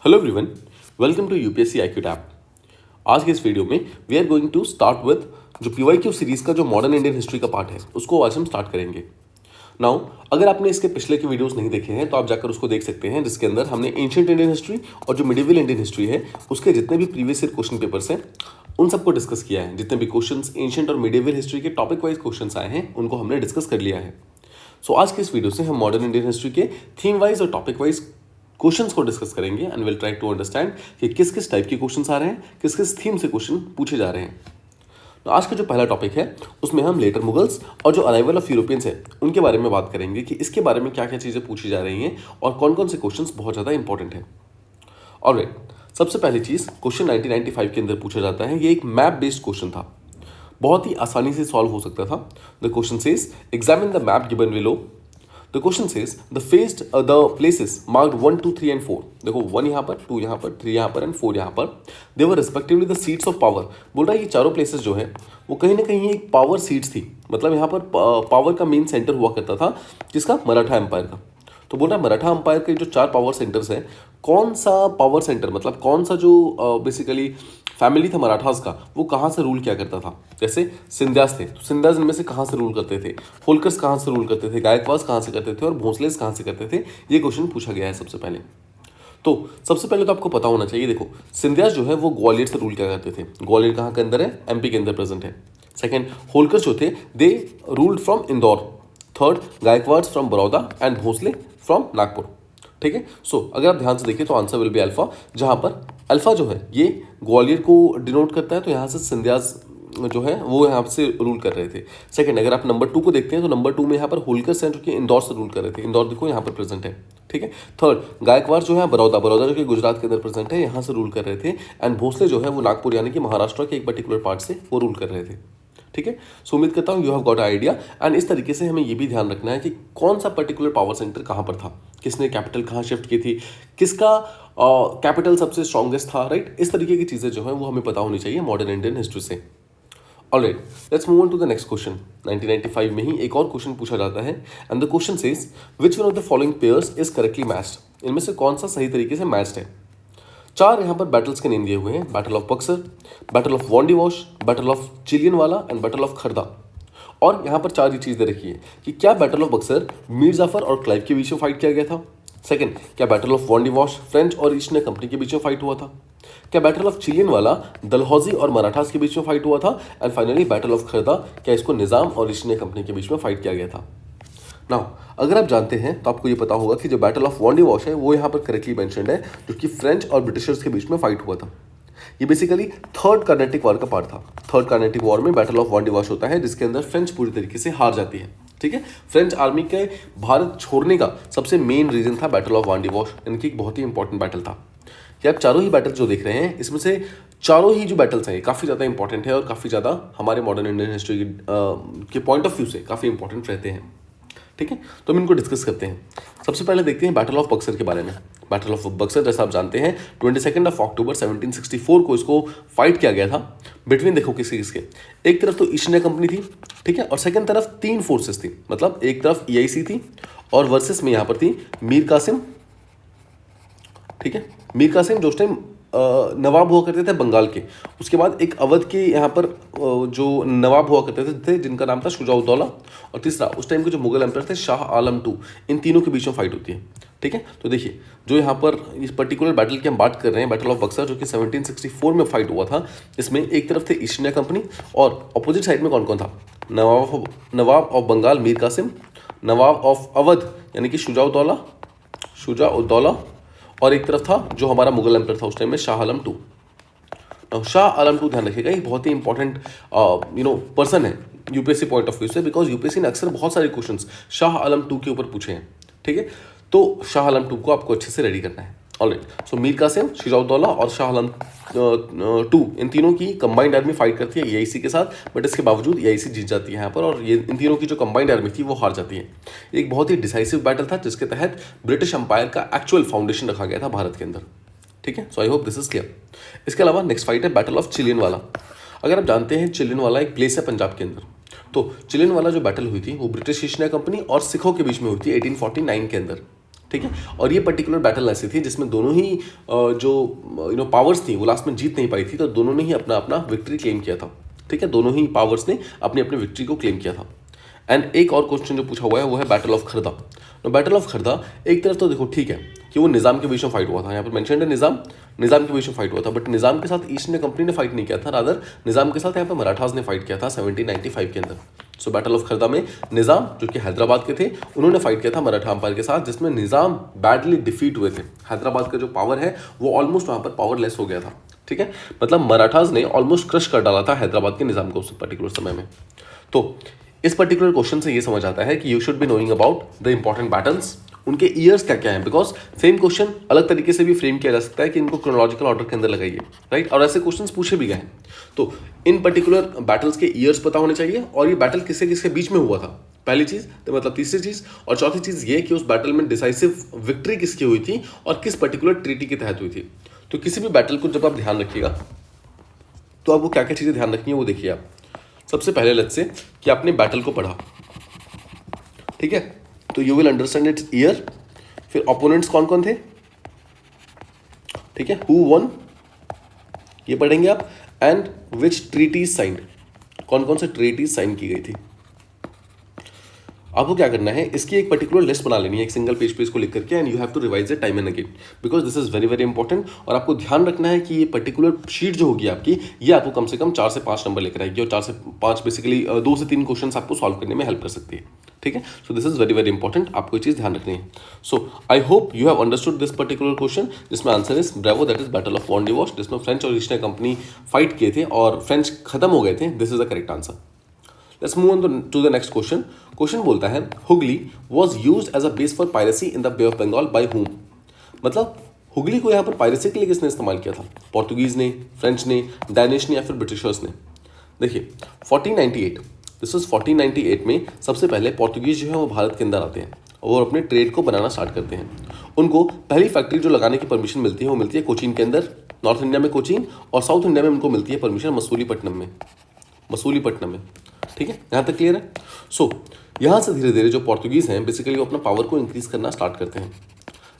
Hello everyone, welcome to UPSC IQ tab. आज के इस वीडियो में we are going to start with जो पीवाईक्यू सीरीज का जो मॉडर्न इंडियन हिस्ट्री का पार्ट है उसको आज हम स्टार्ट करेंगे। नाउ अगर आपने इसके पिछले के वीडियोस नहीं देखे हैं तो आप जाकर उसको देख सकते हैं, जिसके अंदर हमने एंशिएंट इंडियन हिस्ट्री और जो मिडिवल इंडियन हिस्ट्री है उसके जितने भी प्रीवियस ईयर क्वेश्चन पेपर्स हैं उन सबको डिस्कस किया है। जितने भी क्वेश्चंस एंशिएंट और मिडिवल हिस्ट्री के टॉपिक वाइज क्वेश्चंस आए हैं उनको हमने डिस्कस कर लिया है। सो आज के इस वीडियो से हम मॉडर्न इंडियन हिस्ट्री के थीम वाइज और टॉपिक वाइज क्वेश्चंस को डिस्कस करेंगे and will try to understand कि किस किस टाइप के क्वेश्चंस आ रहे हैं, किस किस थीम से क्वेश्चन पूछे जा रहे हैं। तो आज का जो पहला टॉपिक है उसमें हम लेटर मुगल्स और जो अराइवल ऑफ यूरोपियंस है उनके बारे में बात करेंगे कि इसके बारे में क्या क्या चीज़ें पूछी जा रही हैं और कौन कौन से क्वेश्चंस बहुत ज़्यादा इंपॉर्टेंट है। ऑलराइट, सबसे पहली चीज़ क्वेश्चन 1995 के अंदर पूछा जाता है। ये एक मैप बेस्ड क्वेश्चन था, बहुत ही आसानी से सॉल्व हो सकता था। The question says examine the map given below. The question says the places marked 1, 2, 3 and 4। देखो 1 यहाँ पर, 2 यहाँ पर, 3 यहाँ पर एंड 4 यहाँ पर। They were respectively the seats of power। बोल रहा है ये चारों प्लेसेस जो है वो कहीं ना कहीं एक पावर सीट्स थी, मतलब यहाँ पर पावर का मेन सेंटर हुआ करता था जिसका मराठा एम्पायर का। तो बोल रहा है मराठा एम्पायर के जो 4 पावर सेंटर्स हैं, कौन सा पावर सेंटर मतलब कौन सा जो बेसिकली फैमिली था मराठास का वो कहाँ से रूल किया करता था। जैसे सिंध्यास थे तो सिंध्यास इनमें से कहाँ से रूल करते थे, होलकर्स कहाँ से रूल करते थे, गायकवाड़ कहाँ से करते थे और भोसलेस कहाँ से करते थे। ये क्वेश्चन पूछा गया है सबसे पहले। तो सबसे पहले तो आपको पता होना चाहिए, देखो सिंध्यास जो है वो ग्वालियर से रूल किया करते थे। ग्वालियर कहाँ के अंदर है? एमपी के अंदर प्रेजेंट है। सेकेंड, होलकर्स जो थे they ruled from Indore. Third, Gaikwad from Baroda and Bhosle from Nagpur. ठीक है। सो अगर आप ध्यान से देखिए तो आंसर विल बी अल्फा, जहां पर अल्फा जो है ये ग्वालियर को डिनोट करता है, तो यहाँ से सिंध्यास जो है वो यहाँ से रूल कर रहे थे। सेकंड, अगर आप नंबर 2 को देखते हैं तो नंबर 2 में यहाँ पर होलकर्स हैं जो कि इंदौर से रूल कर रहे थे। इंदौर देखो यहाँ पर प्रेजेंट है। ठीक है। थर्ड, गायकवाड़ जो है बड़ौदा जो कि गुजरात के अंदर प्रेजेंट है, यहाँ से रूल कर रहे थे। एंड भोसले जो है वो नागपुर यानी कि महाराष्ट्र के एक पर्टिकुलर पार्ट से वो रूल कर रहे थे। ठीक है। सो उम्मीद करता हूँ you have got idea. And इस तरीके से हमें ये भी ध्यान रखना है कि कौन सा पर्टिकुलर पावर सेंटर कहाँ पर था, किसने कैपिटल कहाँ शिफ्ट की थी, किसका कैपिटल सबसे स्ट्रॉन्गेस्ट था। राइट, इस तरीके की चीज़ें जो है वो हमें पता होनी चाहिए मॉडर्न इंडियन हिस्ट्री से। Alright, let's move on to the next question. 1995 में ही एक और क्वेश्चन पूछा जाता है and the question says which one of the following pairs is correctly matched. इनमें से कौन सा सही तरीके से मैच्ड है। 4 यहाँ पर बैटल्स के नेम दिए हुए हैं, battle of Buxar, battle of Wandiwash, battle of Chillianwala and battle of Khurda. और यहाँ पर 4 ये चीज़ दे रखी है कि क्या बैटल ऑफ बक्सर मीर जाफर और क्लाइव के बीच में फाइट किया गया था। सेकंड, क्या बैटल ऑफ वांडीवॉश फ्रेंच और ईस्ट इंडिया कंपनी के बीच में फाइट हुआ था। क्या बैटल ऑफ चिलियनवाला दलहौजी और मराठास के बीच में फाइट हुआ था। And finally battle of Khardah, क्या इसको निजाम और ईस्ट इंडिया कंपनी के बीच में फाइट किया गया था। नाउ अगर आप जानते हैं तो आपको ये पता होगा कि जो बैटल ऑफ वांडीवॉश है वो यहाँ पर करेक्टली मेंशन्ड है, जो कि फ्रेंच और ब्रिटिशर्स के बीच में फाइट हुआ था। ये बेसिकली थर्ड कार्नेटिक वॉर का पार्ट था। थर्ड कार्नेटिक वॉर में बैटल ऑफ वांडीवॉश होता है जिसके अंदर फ्रेंच पूरी तरीके से हार जाती है। ठीक है। फ्रेंच आर्मी के भारत छोड़ने का सबसे मेन रीजन था बैटल ऑफ वांडीवॉश, यानी कि एक बहुत ही इंपॉर्टेंट बैटल था। ये आप चारों ही बैटल जो देख रहे हैं इसमें से चारों ही जो बैटल्स हैं काफ़ी ज़्यादा इंपॉर्टेंट है और काफ़ी ज़्यादा हमारे मॉडर्न इंडियन हिस्ट्री के पॉइंट ऑफ व्यू से काफ़ी इंपॉर्टेंट रहते हैं। ठीक है, तो हम इनको डिस्कस करते हैं। सबसे पहले देखते हैं बैटल ऑफ बक्सर के बारे में। बैटल ऑफ बक्सर जैसा आप जानते हैं 22 अक्टूबर 1764 को इसको फाइट किया गया था बिटवीन, देखो किसके किसके, एक तरफ तो ईस्ट इंडिया कंपनी थी, ठीक है, और सेकंड तरफ 3 फोर्सेस थी, मतलब एक तरफ EIC थी और वर्सेस में यहाँ पर थी मीर कासिम। ठीक है, मीर कासिम जो उस टाइम नवाब हुआ करते थे बंगाल के। उसके बाद एक अवध के यहाँ पर जो नवाब हुआ करते थे जिनका नाम था शुजा-उद-दौला, और तीसरा उस टाइम के जो मुगल एम्पर थे शाह आलम II। इन तीनों के बीच में फाइट होती है। ठीक है, तो देखिए जो यहाँ पर इस पर्टिकुलर बैटल की हम बात कर रहे हैं, बैटल ऑफ बक्सर जो कि 1764 में फाइट हुआ था, इसमें एक तरफ थे ईस्ट इंडिया कंपनी और अपोजिट साइड में कौन कौन था, नवाब ऑफ बंगाल मीर कासिम, नवाब ऑफ अवध यानी कि शुजा-उद-दौला, और एक तरफ था जो हमारा मुगल एम्पर था उस टाइम में शाह आलम II। शाह आलम II ध्यान रखिएगा, ये बहुत ही इंपॉर्टेंट पर्सन है यूपीएससी पॉइंट ऑफ व्यू से, बिकॉज यूपीएससी ने अक्सर बहुत सारे क्वेश्चंस शाह आलम II के ऊपर पूछे हैं। ठीक है, तो शाह आलम II को आपको अच्छे से रेडी करना है। ऑलराइट, सो मीर कासिम, शुजा-उद-दौला और शाह आलम II, इन तीनों की कंबाइंड आर्मी फाइट करती है EIC के साथ, बट इसके बावजूद EIC जीत जाती है यहाँ पर, और ये इन तीनों की जो कंबाइंड आर्मी थी वो हार जाती है। एक बहुत ही डिसाइसिव बैटल था जिसके तहत ब्रिटिश एम्पायर का एक्चुअल फाउंडेशन रखा गया था भारत के अंदर। ठीक है, so I hope this is clear. इसके अलावा नेक्स्ट फाइट है बैटल ऑफ चिलियनवाला। अगर आप जानते हैं चिलियनवाला एक प्लेस है पंजाब के अंदर, तो चिलियनवाला जो बैटल हुई थी वो ब्रिटिश ईस्ट इंडिया कंपनी और सिखों के बीच में हुई थी 1849 के अंदर। ठीक है। और ये पर्टिकुलर बैटल ऐसी थी जिसमें दोनों ही जो पावर्स थी वो लास्ट में जीत नहीं पाई थी, तो दोनों ने ही अपना अपना विक्ट्री क्लेम किया था। ठीक है, दोनों ही पावर्स ने अपनी अपनी विक्ट्री को क्लेम किया था। एंड एक और क्वेश्चन जो पूछा हुआ है वो है बैटल ऑफ खरदा। तो बैटल ऑफ खरदा एक तरफ तो देखो ठीक है कि वो निज़ाम के बीच में फाइट हुआ था, यहाँ पर मेंशन्ड है निज़ाम के बीच में फाइट हुआ था, बट निज़ाम के साथ ईस्ट इंडिया कंपनी ने फाइट नहीं किया था, रादर निज़ाम के साथ यहाँ पर मराठास ने फाइट किया था 1795 के अंदर। सो बैटल ऑफ खरदा में निज़ाम जो कि हैदराबाद के थे उन्होंने फाइट किया था मराठा अंपायर के साथ, जिसमें निज़ाम बैडली डिफीट हुए थे। हैदराबाद का जो पावर है वो ऑलमोस्ट वहाँ पर पावरलेस हो गया था। ठीक है, मतलब मराठास ने ऑलमोस्ट क्रश कर डाला था हैदराबाद के निज़ाम को उस पर्टिकुलर समय में। तो इस पर्टिकुलर क्वेश्चन से ये समझ आता है कि you should be knowing about the important battles, उनके ईयर्स क्या क्या हैं, बिकॉज सेम क्वेश्चन अलग तरीके से भी फ्रेम किया जा सकता है कि इनको क्रोनोलॉजिकल ऑर्डर के अंदर लगाइए, राइट। और ऐसे क्वेश्चंस पूछे भी गए हैं। तो इन पर्टिकुलर बैटल्स के ईयर्स पता होने चाहिए और ये बैटल किसके किसके बीच में हुआ था, पहली चीज, तो मतलब तीसरी चीज, और चौथी चीज ये कि उस बैटल में डिसाइसिव विक्ट्री किसकी हुई थी और किस पर्टिकुलर ट्रीटी के तहत हुई थी। तो किसी भी बैटल को जब आप ध्यान रखिएगा तो आपको क्या क्या चीजें ध्यान रखनी है वो देखिए आप। सबसे पहले लेट्स से कि आपने बैटल को पढ़ा, ठीक है, तो you will understand it's year, फिर ओपोनेंट्स कौन कौन थे, ठीक है, हु वन ये पढ़ेंगे आप, एंड विच ट्रीटीज साइंड, कौन कौन से ट्रीटीज साइन की गई थी। आपको क्या करना है, इसकी एक पर्टिकुलर लिस्ट बना लेनी है एक सिंगल पेज पे इसको लिख करके, and you have to revise it time and again because this is very very important. और आपको ध्यान रखना है कि ये पर्टिकुलर शीट जो होगी आपकी, ये आपको कम से कम 4 से 5 नंबर लेकर आएगी और 4 से 5 बेसिकली 2 से 3 क्वेश्चन आपको सॉल्व करने में हेल्प कर सकती है। ठीक है, so this is very very important, आपको ये चीज ध्यान रखनी है। So I hope you have understood this particular question, जिसमें answer is bravo, that is battle of Wandiwash, जिसमें फ्रेंच और ईस्ट इंडिया कंपनी फाइट किए थे और फ्रेंच खत्म हो गए थे। This is the correct answer. Let's move on to the next question. Question बोलता है Hooghly was used as a base for piracy in the Bay of Bengal by whom? मतलब हुगली को यहाँ पर पायरेसी के लिए किसने इस्तेमाल किया था, पोर्तुगीज ने, फ्रेंच ने, डैनिश ने या फिर ब्रिटिशर्स ने। देखिए 1498, दिस इज 1498 में सबसे पहले पोर्तुगीज जो है वो भारत के अंदर आते हैं और अपने ट्रेड को बनाना स्टार्ट करते हैं। उनको पहली फैक्ट्री जो लगाने की परमिशन मिलती है वो मिलती है कोचीन के अंदर, नॉर्थ इंडिया में कोचीन, और साउथ इंडिया में उनको मिलती है परमिशन मसूलीपट्टनम में। ठीक है, यहाँ तक क्लियर है। सो यहाँ से धीरे धीरे जो पोर्तुगीज हैं बेसिकली वो अपना पावर को इंक्रीज करना स्टार्ट करते हैं।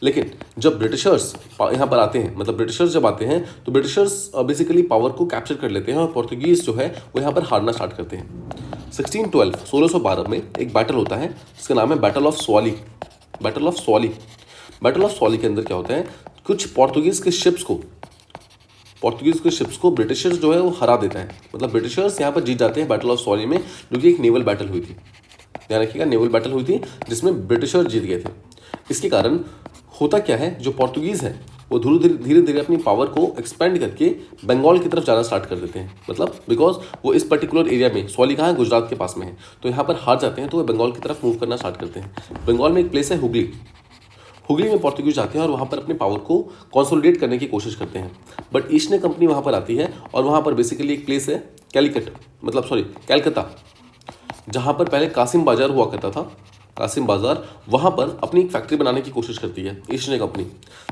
लेकिन जब ब्रिटिशर्स यहाँ पर आते हैं, मतलब ब्रिटिशर्स जब आते हैं तो ब्रिटिशर्स बेसिकली पावर को कैप्चर कर लेते हैं और पोर्तुगीज जो है वो यहाँ पर हारना स्टार्ट करते हैं। 1612 में एक बैटल होता है जिसका नाम है battle of Swally. Battle of Swally के अंदर क्या होता है, कुछ पोर्तुगीज के शिप्स को ब्रिटिशर्स जो है वो हरा देता है, मतलब ब्रिटिशर्स यहाँ पर जीत जाते हैं बैटल ऑफ स्वाली में, जो कि एक नेवल बैटल हुई थी। ध्यान रखिएगा, नेवल बैटल हुई थी जिसमें ब्रिटिशर्स जीत गए थे। इसके कारण होता क्या है, जो पोर्तुगीज है वो धीरे धीरे अपनी पावर को एक्सपेंड करके बंगाल की तरफ जाना स्टार्ट कर देते हैं। मतलब बिकॉज वो इस पर्टिकुलर एरिया में, स्वाली कहाँ है, गुजरात के पास में है, तो यहाँ पर हार जाते हैं तो वो बंगाल की तरफ मूव करना स्टार्ट करते हैं। बंगाल में एक प्लेस है हुगली में पोर्तुगीज जाते हैं और वहाँ पर अपने पावर को कंसोलिडेट करने की कोशिश करते हैं। बट ईस्ट इंडिया कंपनी वहाँ पर आती है और वहाँ पर बेसिकली एक प्लेस है कैलकाता, जहाँ पर पहले कासिम बाजार हुआ करता था, कासिम बाजार, वहाँ पर अपनी एक फैक्ट्री बनाने की कोशिश करती है ईस्ट इंडिया कंपनी,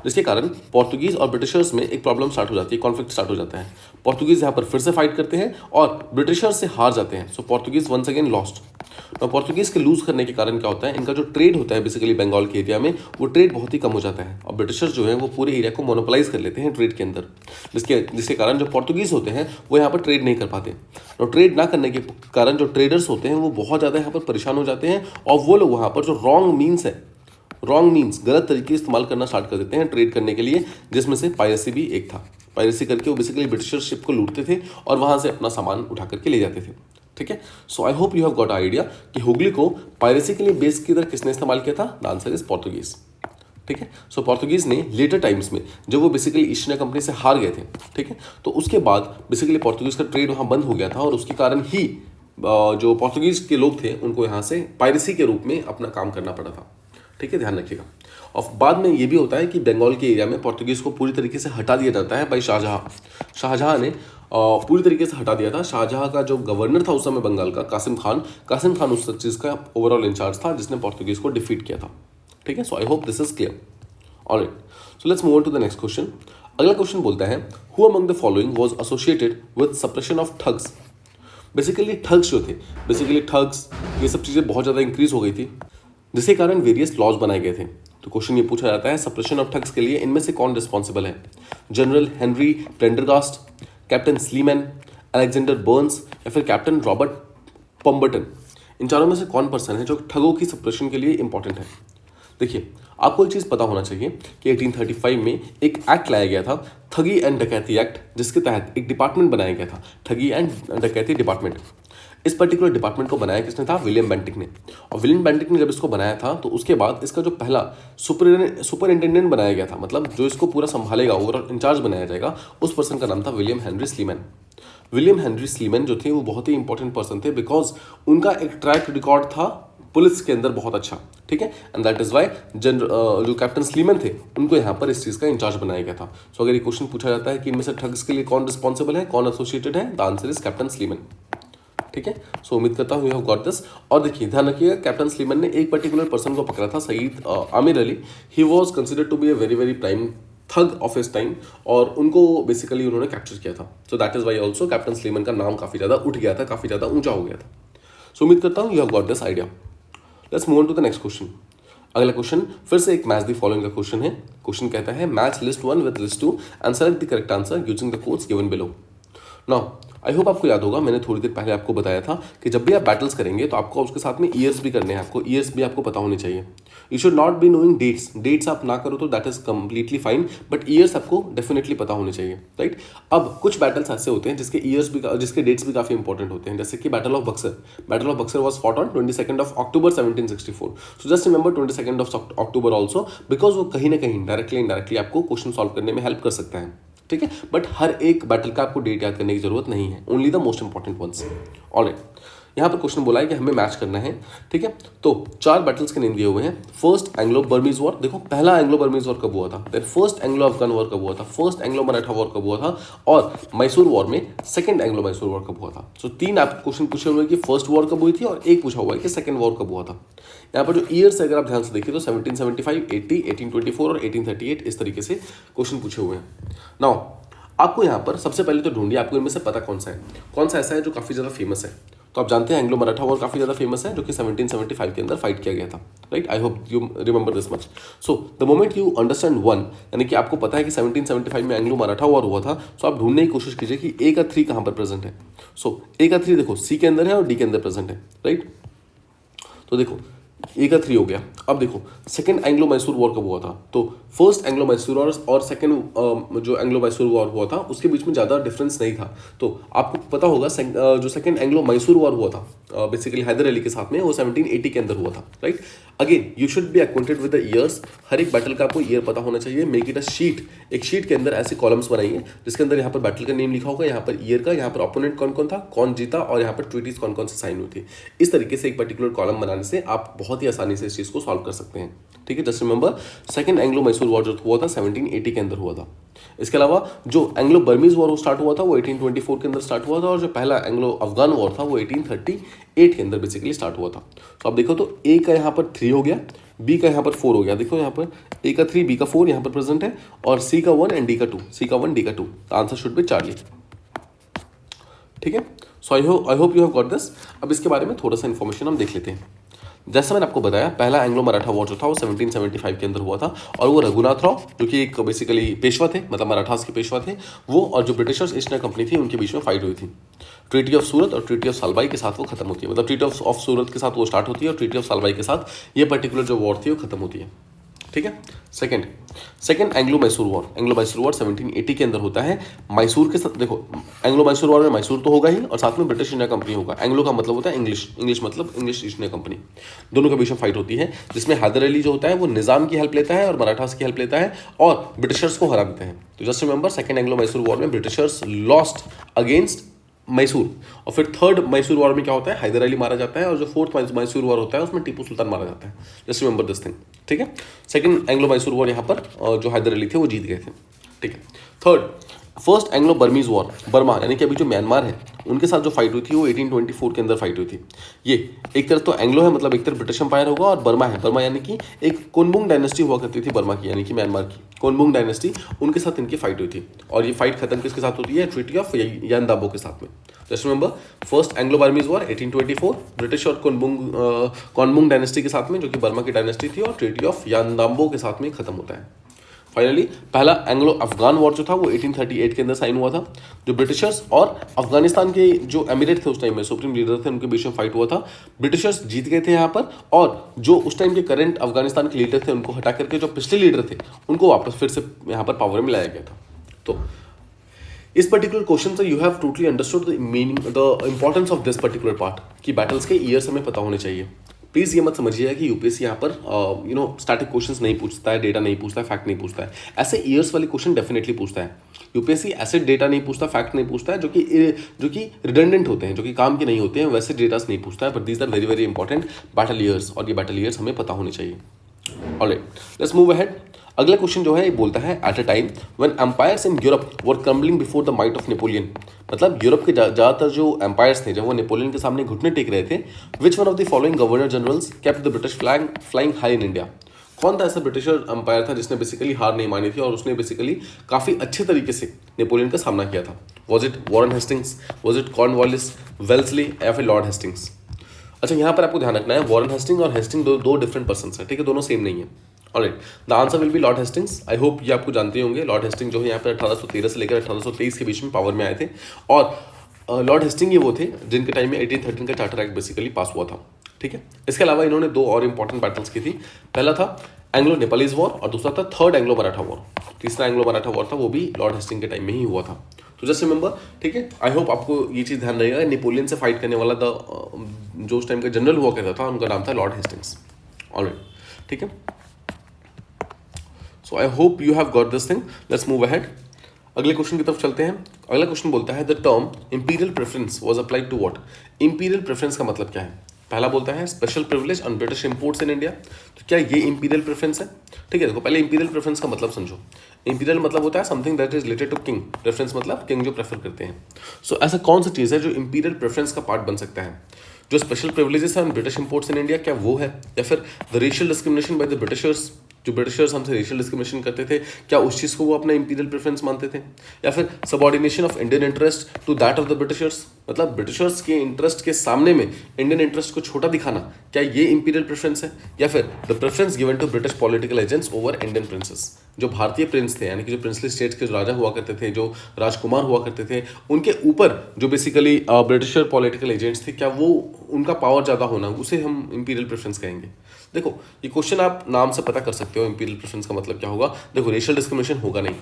जिसके कारण पोर्तुगीज और ब्रिटिशर्स में एक प्रॉब्लम स्टार्ट हो जाती है, कॉन्फ्लिक्ट स्टार्ट हो जाता है। पोर्तुगीज यहाँ पर फिर से फाइट करते हैं और ब्रिटिशर्स से हार जाते हैं। सो पोर्तुगीज वंस अगेन लॉस्ट। और पोर्तुगीज के लूज करने के कारण क्या होता है, इनका जो ट्रेड होता है बेसिकली बंगाल के एरिया में, वो ट्रेड बहुत ही कम हो जाता है और ब्रिटिशर्स जो है वो पूरे एरिया को मोनोपोलाइज कर लेते हैं ट्रेड के अंदर, जिसके कारण जो पोर्तुगीज होते हैं वो यहाँ पर ट्रेड नहीं कर पाते। और ट्रेड ना करने के कारण जो ट्रेडर्स होते हैं वो बहुत ज़्यादा यहाँ पर परेशान हो जाते हैं और वो लोग वहाँ पर जो रॉन्ग मीन्स गलत तरीके इस्तेमाल करना स्टार्ट कर देते हैं ट्रेड करने के लिए, जिसमें से पायरेसी भी एक था। पायरेसी करके वो बेसिकली ब्रिटिशर शिप को लूटते थे और वहाँ से अपना सामान उठा करके ले जाते थे। ठीक है, so I hope you have got idea कि हुगली को पायरेसी के लिए बेस की तरह किसने इस्तेमाल किया था। The answer is Portuguese. ठीक है, सो पोर्तुगीज ने लेटर टाइम्स में जब वो बेसिकली ईस्ट इंडिया कंपनी से हार गए थे, ठीक है, तो उसके बाद बेसिकली पोर्तुगीज का ट्रेड वहाँ बंद हो गया था और उसके कारण ही जो पोर्तुगीज के लोग थे उनको यहाँ से पायरेसी के रूप में अपना काम करना पड़ा था। ठीक है, ध्यान रखिएगा। और बाद में ये भी होता है कि बंगाल के एरिया में पोर्तुगीज को पूरी तरीके से हटा दिया जाता है भाई शाहजहाँ ने पूरी तरीके से हटा दिया था। शाहजहाँ का जो गवर्नर था उस समय बंगाल का, कासिम खान उस चीज़ का ओवरऑल इंचार्ज था जिसने पोर्तुगीज को डिफीट किया था। ठीक है, so I hope this is clear. Alright, so let's move on to the next question. अगला क्वेश्चन बोलता है who among the following was associated with suppression of thugs. Basically thugs जो थे, ये सब चीज़ें बहुत ज़्यादा इंक्रीज हो गई थी, जिसके कारण वेरियस लॉज बनाए गए थे। तो क्वेश्चन ये पूछा जाता है सप्रेशन ऑफ ठग्स के लिए इनमें से कौन रिस्पॉन्सिबल है? General Henry Prendergast, captain Sleeman, Alexander Burns या फिर कैप्टन रॉबर्ट पम्बरटन। इन चारों में से कौन पर्सन है जो ठगों की सप्रेशन के लिए इंपॉर्टेंट है? देखिए, आपको एक चीज़ पता होना चाहिए कि 1835 में एक एक्ट लाया गया था, ठगी एंड डकैती एक्ट, जिसके तहत एक डिपार्टमेंट बनाया गया था, ठगी एंड डकैती डिपार्टमेंट। इस पर्टिकुलर डिपार्टमेंट को बनाया किसने था? विलियम बेंटिक ने। और विलियम बेंटिक ने जब इसको बनाया था तो उसके बाद इसका जो पहला सुपरिटेंडेंट बनाया गया था, मतलब जो इसको पूरा संभालेगा, ओवरऑल इंचार्ज बनाया जाएगा, उस पर्सन का नाम था William Henry Sleeman. William Henry Sleeman जो थे वो बहुत ही इंपॉर्टेंट पर्सन थे, बिकॉज उनका एक ट्रैक रिकॉर्ड था पुलिस के अंदर बहुत अच्छा, ठीक है। एंड दैट इज वाई जो कैप्टन स्लीमैन थे उनको यहाँ पर इस चीज़ का इंचार्ज बनाया गया था। सो अगर ये क्वेश्चन पूछा जाता है कि इनमें से ठग्स के लिए कौन रिस्पॉन्सिबल है, कौन एसोसिएटेड है, the answer is captain Sleeman, ठीक है। सो उम्मीद करता हूँ यू हैव गॉट दिस। और देखिए, ध्यान रखिएगा, कैप्टन स्लीमैन ने एक पर्टिकुलर पर्सन को पकड़ा था, Syed Amir Ali. He was considered to be a very very prime thug of his time, और उनको बेसिकली उन्होंने कैप्चर किया था। So that is why also captain Sleeman का नाम काफ़ी ज़्यादा उठ गया था, काफ़ी ज़्यादा ऊंचा हो गया था। सो उम्मीद करता हूँ you have got this idea. Let's move on to the next question. अगला क्वेश्चन फिर से एक मैच द फॉलोइंग का क्वेश्चन है। क्वेश्चन कहता है match list 1 with list 2 and select the correct answer using the codes given below. Now I hope आपको याद होगा, मैंने थोड़ी देर पहले आपको बताया था कि जब भी आप बैटल्स करेंगे तो आपको उसके साथ में ईयर्स भी करने हैं, आपको ईयर्स भी आपको पता होने चाहिए। You should not be knowing dates आप ना करो तो that is completely fine, but years आपको डेफिनेटली पता होने चाहिए, राइट। अब कुछ बैटल्स ऐसे होते हैं जिसके ईयर्स भी, जिसके डेट्स भी काफी इंपॉर्टेंट होते हैं, जैसे कि battle of Buxar was fought on 22 October 1764। So just remember 22 October also, because वो कहीं ना कहीं डायरेक्टली इनडायरेक्टली आपको क्वेश्चन सॉल्व करने में हेल्प कर सकता है, ठीक है। बट हर एक बैटल का आपको डेट याद करने की जरूरत नहीं है, only the most important ones. Alright, यहाँ पर क्वेश्चन बोला है कि हमें मैच करना है, ठीक है। तो 4 बैटल्स के नेम दिए हुए हैं। फर्स्ट एंग्लो बर्मीज वॉर, देखो पहला एंग्लो बर्मीज वॉर कब हुआ था, then first Anglo Afghan war कब हुआ था, फर्स्ट एंग्लो मराठा वॉर कब हुआ था, और मैसूर वॉर में सेकंड एंग्लो मैसूर वॉर कब हुआ था। सो 3 आप क्वेश्चन पूछे हुए हैं कि फर्स्ट वॉर कब हुई थी, और एक पूछा हुआ है कि सेकंड वॉर कब हुआ था। यहाँ पर जो ईयर्स अगर आप ध्यान से देखिए तो 1775, 80, 1824 और 1838 इस तरीके से क्वेश्चन पूछे हुए हैं। नाउ आपको यहाँ पर सबसे पहले तो ढूंढिए आपको इनमें से पता कौन सा है, कौन सा ऐसा है जो काफ़ी ज़्यादा फेमस है। तो आप जानते हैं एंग्लो मराठा वॉर काफ़ी ज़्यादा फेमस है, जो कि 1775 के अंदर फाइट किया गया था, right. I hope you remember this much. So the moment you understand one, यानी कि आपको पता है कि 1775 में एंग्लो मराठा वॉर हुआ था, सो आप ढूंढने की कोशिश कीजिए कि ए का 3 कहाँ पर प्रेजेंट है। सो ए का 3 देखो सी के अंदर है और डी के अंदर प्रेजेंट है, राइट। तो देखो ए का 3 हो गया। अब देखो सेकंड एंग्लो मैसूर वॉर कब हुआ था, तो फर्स्ट एंग्लो मैसूर और सेकंड जो एंग्लो मैसूर वॉर हुआ था उसके बीच में ज़्यादा डिफरेंस नहीं था। तो आपको पता होगा जो सेकंड एंग्लो मैसूर वॉर हुआ था बेसिकली हैदर अली के साथ में, वो 1780 के अंदर हुआ था, right. Again you should be acquainted with the years, हर एक बैटल का आपको ईयर पता होना चाहिए। मेक इट अ शीट, एक शीट के अंदर ऐसे कॉलम्स बनाइए जिसके अंदर यहाँ पर बैटल का नेम लिखा होगा, यहाँ पर ईयर का, यहाँ पर ओपोनेंट कौन कौन था, कौन जीता, और यहाँ पर ट्रीटीज कौन कौन से साइन हुई थी। इस तरीके से एक पर्टिकुलर कॉलम बनाने से आप बहुत ही आसानी से इस चीज़ को सॉल्व कर सकते हैं, ठीक है। Just remember second Anglo Mysore war जो हुआ था 1780 के अंदर हुआ था। इसके अलावा जो एंग्लो बर्मीज वॉर स्टार्ट हुआ था वो 1824 के अंदर स्टार्ट हुआ था, और जो पहला एंग्लो अफगान वॉर था वो 1838 के अंदर बेसिकली स्टार्ट हुआ था। तो आप देखो तो ए का यहाँ पर 3 हो गया, बी का यहाँ पर 4 हो गया। देखो यहाँ पर ए का 3, बी का 4 यहाँ पर प्रेजेंट है, और सी का 1 एंड डी का 2, सी का 1 डी का 2। आंसर शुड बी चार्ली, ठीक है। So I hope you have got this. अब इसके बारे में थोड़ा सा इन्फॉर्मेशन हम देख लेते हैं। जैसा मैंने आपको बताया, पहला एंग्लो मराठा वॉर जो था वो 1775 के अंदर हुआ था, और वो रघुनाथ राव जो कि एक बेसिकली पेशवा थे, मतलब मराठास के पेशवा थे, वो और जो ब्रिटिशर्स ईस्ट इंडिया कंपनी थी उनके बीच में फाइट हुई थी। ट्रीटी ऑफ सूरत और ट्रीटी ऑफ सालबाई के साथ वो खत्म होती है, मतलब ट्रीटी ऑफ सूरत के साथ वो स्टार्ट होती है और ट्रीटी ऑफ सालबाई के साथ ये पर्टिकुलर जो वॉर थी वो खत्म होती है, ठीक है। सेकंड एंग्लो मैसूर वॉर 1780 के अंदर होता है। मैसूर के साथ देखो, एंग्लो मैसूर वॉर में मैसूर तो होगा ही, और साथ में ब्रिटिश इंडिया कंपनी होगा। एंग्लो का मतलब होता है इंग्लिश मतलब इंग्लिश ईस्ट इंडिया कंपनी, दोनों के बीच में फाइट होती है, जिसमें हैदर अली जो होता है वो निजाम की हेल्प लेता है और मराठास की हेल्प लेता है और ब्रिटिशर्स को हरा देते हैं। तो just remember second Anglo Mysore war में ब्रिटिशर्स लॉस्ट अगेंस्ट मैसूर, और फिर थर्ड मैसूर वॉर में क्या होता है, हैदर अली मारा जाता है, और जो फोर्थ मैसूर वॉर होता है उसमें टीपू सुल्तान मारा जाता है। जस्ट रिमेंबर दिस थिंग, ठीक है। सेकंड एंग्लो मैसूर वॉर यहाँ पर जो हैदर अली थे वो जीत गए थे, ठीक है। Third first Anglo Burmese war, Burma यानी कि अभी जो म्यांमार है उनके साथ जो फाइट हुई थी वो 1824 के अंदर फाइट हुई थी। ये एक तरफ तो एंग्लो है, मतलब एक तरफ ब्रिटिश एम्पायर होगा, और बर्मा है, बर्मा यानी कि एक कोनबुंग डायनेस्टी हुआ करती थी बर्मा की, यानी कि म्यांमार की कोनबुंग डायनेस्टी, उनके साथ इनकी फाइट हुई थी। और ये फाइट खत्म किसके साथ होती है? ट्रीटी ऑफ यानदाबो के साथ में। Just remember, first Anglo Burmese war 1824, British और कोनबुंग डायनेस्टी के साथ में, जो कि बर्मा की डायनेस्टी थी, और ट्रीटी ऑफ यानदाबो के साथ में खत्म होता है। फाइनली पहला एंग्लो अफगान वॉर जो था वो 1838 के अंदर साइन हुआ था। जो ब्रिटिशर्स और अफगानिस्तान के जो एमिरेट थे उस टाइम में, सुप्रीम लीडर थे, उनके बीच में फाइट हुआ था। ब्रिटिशर्स जीत गए थे यहाँ पर, और जो उस टाइम के करंट अफगानिस्तान के लीडर थे उनको हटा करके जो पिछले लीडर थे उनको वापस फिर से यहाँ पर पावर में लाया गया था। तो इस पर्टिकुलर क्वेश्चन से you have totally understood the meaning, the importance of this particular part, कि बैटल्स के ईयर्स हमें पता होने चाहिए। प्लीज़ ये मत समझिएगा कि यूपीएससी यहाँ पर स्टैटिक क्वेश्चंस नहीं पूछता है, डेटा नहीं पूछता है, फैक्ट नहीं पूछता है। ऐसे ईयर्स वाले क्वेश्चन डेफिनेटली पूछता है यूपीएससी। ऐसे डेटा नहीं पूछता, फैक्ट नहीं पूछता है जो कि रिडंडेंट होते हैं, जो कि काम के नहीं होते हैं, वैसे डेटास नहीं पूछता है। But these are very very important battle years, और ये बैटल ईयर्स हमें पता होने चाहिए। Alright, let's move ahead. अगला क्वेश्चन जो है ये बोलता है, at a time when empires in Europe were crumbling before the might of Napoleon, मतलब यूरोप के ज़्यादातर जो एम्पायर्स थे जब वो नेपोलियन के सामने घुटने टेक रहे थे, विच one of the following governor generals kept the British flag flying high in India. कौन था ऐसा ब्रिटिशर एम्पायर था जिसने बेसिकली हार नहीं मानी थी और उसने बेसिकली काफ़ी अच्छे तरीके से नेपोलियन का सामना किया था? Was it Warren Hastings, was it Cornwallis, Wellesley, या फिर लॉर्ड हेस्टिंग्स? अच्छा, यहाँ पर आपको ध्यान रखना है, वॉरेन हेस्टिंग और हेस्टिंग दो डिफरेंट पर्सन है, ठीक है, दोनों सेम नहीं है। Alright, the answer will B Lord Hastings. I hope ये आपको जानते होंगे। लॉर्ड हेस्टिंग जो है यहाँ पर 1813 से लेकर 1823 के बीच में पावर में आए थे, और लॉर्ड हेस्टिंग ये वो थे जिनके टाइम में 1813 का चार्टर एक्ट बेसिकली पास हुआ था, ठीक है। इसके अलावा इन्होंने दो और इंपॉर्टेंट बैटल्स की थी। पहला था एंग्लो नेपालीज वॉर, और दूसरा था थर्ड एंग्लो मराठा वॉर। तीसरा एंग्लो मराठा वॉर था, वो भी लॉर्ड हेस्टिंग के टाइम में ही हुआ था। तो जस्ट रिमेंबर, ठीक है। आई होप आपको ये चीज़ ध्यान रहेगा, नेपोलियन से फाइट करने वाला जो उस टाइम का जनरल हुआ करता था उनका नाम था लॉर्ड हेस्टिंग्स। ऑलराइट, ठीक है। So I hope you have got this thing. Let's move ahead, अगले क्वेश्चन की तरफ चलते हैं। अगला क्वेश्चन बोलता है, the term imperial preference was applied to what. Imperial preference का मतलब क्या है? पहला बोलता है special privilege on British imports in India. तो क्या ये इंपीरियल प्रेफरेंस है? ठीक है, देखो पहले इंपीरियल प्रेफरेंस का मतलब समझो। इंपीरियल मतलब होता है something that is related to king, preference मतलब किंग जो प्रेफर करते हैं। सो ऐसा कौन सा चीज़ है जो इंपीरियल प्रेफरेंस का पार्ट बन सकता है? जो स्पेशल प्रिविलेजेस है on British imports in India, क्या वो है? या फिर the racial discrimination by the Britishers, जो ब्रिटिशर्स हमसे रेशियल डिस्क्रिमिनेशन करते थे, क्या उस चीज़ को वो अपना इंपीरियल प्रेफरेंस मानते थे? या फिर subordination of Indian interest to that of the Britishers, मतलब ब्रिटिशर्स के इंटरेस्ट के सामने में इंडियन इंटरेस्ट को छोटा दिखाना, क्या ये इंपीरियल प्रेफरेंस है? या फिर the preference given to British political agents over Indian princes, जो भारतीय प्रिंस थे यानी कि जो प्रिंसली स्टेट्स के जो राजा हुआ करते थे, जो राजकुमार हुआ करते थे, उनके ऊपर जो बेसिकली ब्रिटिशर पॉलिटिकल एजेंट्स थे, क्या वो उनका पावर ज़्यादा होना, उसे हम इंपीरियल प्रेफरेंस कहेंगे। देखो ये क्वेश्चन आप नाम से पता कर सकते हो इंपीरियल प्रेफरेंस का मतलब क्या होगा। देखो रेशियल डिस्क्रिमिनेशन होगा नहीं,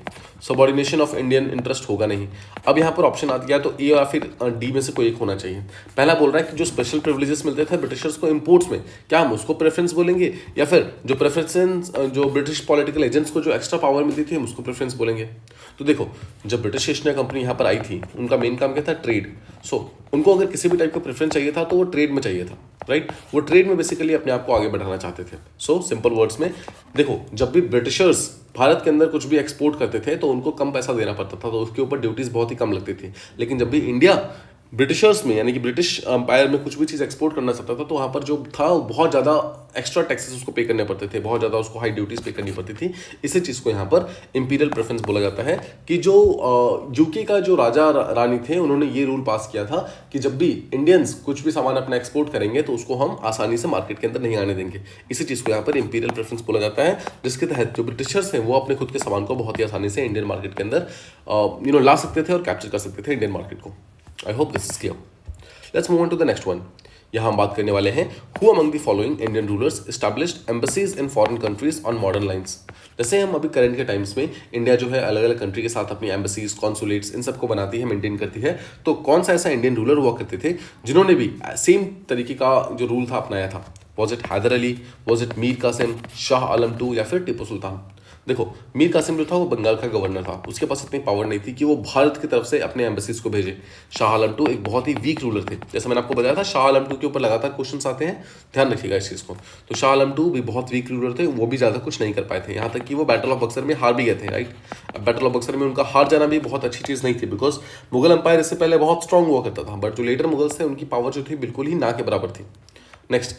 सबऑर्डिनेशन ऑफ इंडियन इंटरेस्ट होगा नहीं। अब यहाँ पर ऑप्शन आ गया तो ए या फिर डी में से कोई एक होना चाहिए। पहला बोल रहा है कि जो स्पेशल प्रिविलेजेस मिलते थे ब्रिटिशर्स को इंपोर्ट्स में, क्या हम उसको प्रेफरेंस बोलेंगे? या फिर जो प्रेफरेंस जो ब्रिटिश पॉलिटिकल एजेंट्स को जो एक्स्ट्रा पावर मिलती थी हम उसको प्रेफरेंस बोलेंगे? तो देखो जब ब्रिटिश ईस्ट इंडिया कंपनी यहाँ पर आई थी उनका मेन काम क्या था? ट्रेड। सो उनको अगर किसी भी टाइप का प्रेफरेंस चाहिए था तो वो ट्रेड में चाहिए था, राइट। वो ट्रेड में बेसिकली अपने आप को आगे बढ़ाना चाहते थे। सो सिंपल वर्ड्स में देखो, जब भी ब्रिटिशर्स भारत के अंदर कुछ भी एक्सपोर्ट करते थे तो उनको कम पैसा देना पड़ता था, तो उसके ऊपर ड्यूटीज बहुत ही कम लगती थी। लेकिन जब भी इंडिया ब्रिटिशर्स में यानी कि ब्रिटिश एम्पायर में कुछ भी चीज़ एक्सपोर्ट करना चाहता था तो वहाँ पर जो था बहुत ज़्यादा एक्स्ट्रा टैक्सेस उसको पे करने पड़ते थे, बहुत ज़्यादा उसको हाई ड्यूटीज पे करनी पड़ती थी। इसी चीज़ को यहाँ पर इंपीरियल प्रेफरेंस बोला जाता है कि जो यूके का जो राजा रानी थे उन्होंने ये रूल पास किया था कि जब भी इंडियंस कुछ भी सामान अपना एक्सपोर्ट करेंगे तो उसको हम आसानी से मार्केट के अंदर नहीं आने देंगे। इसी चीज़ को यहाँ पर इंपीरियल प्रेफरेंस बोला जाता है, जिसके तहत जो ब्रिटिशर्स हैं वो अपने खुद के सामान को बहुत ही आसानी से इंडियन मार्केट के अंदर ला सकते थे और कैप्चर कर सकते थे इंडियन मार्केट को। I hope this is clear. Let's move on to the next one. यहाँ हम बात करने वाले हैं who among the following Indian rulers established embassies in foreign countries on modern lines. जैसे हम अभी करंट के टाइम्स में इंडिया जो है अलग अलग कंट्री के साथ अपनी एम्बेसीज, कॉन्सुलेट्स इन सबको बनाती है, मेंटेन करती है। तो कौन सा ऐसा इंडियन रूलर हुआ करते थे जिन्होंने भी सेम तरीके का जो रूल था अपनाया था? Was it Haider Ali, was it Mir Qasim, Shah Alam II, या फिर टीपू सुल्तान? देखो, मीर कासिम जो था वो बंगाल का गवर्नर था, उसके पास इतनी पावर नहीं थी कि वो भारत की तरफ से अपने एम्बेसीज को भेजे। शाह आलम टू एक बहुत ही वीक रूलर थे, जैसे मैंने आपको बताया था शाह आलम टू के ऊपर लगातार क्वेश्चन आते हैं, ध्यान रखिएगा इस चीज़ को। तो शाह आलम टू भी बहुत वीक रूलर थे, वो भी ज़्यादा कुछ नहीं कर पाए थे, यहाँ तक कि वो बैटल ऑफ बक्सर में हार भी गए थे, राइट। अब बैटल ऑफ बक्सर में उनका हार जाना भी बहुत अच्छी चीज़ नहीं थी, बिकॉज मुगल एम्पायर इससे पहले बहुत स्ट्रांग हुआ करता था, बट जो लेटर मुगल्स थे उनकी पावर जो थी बिल्कुल ही ना के बराबर थी। नेक्स्ट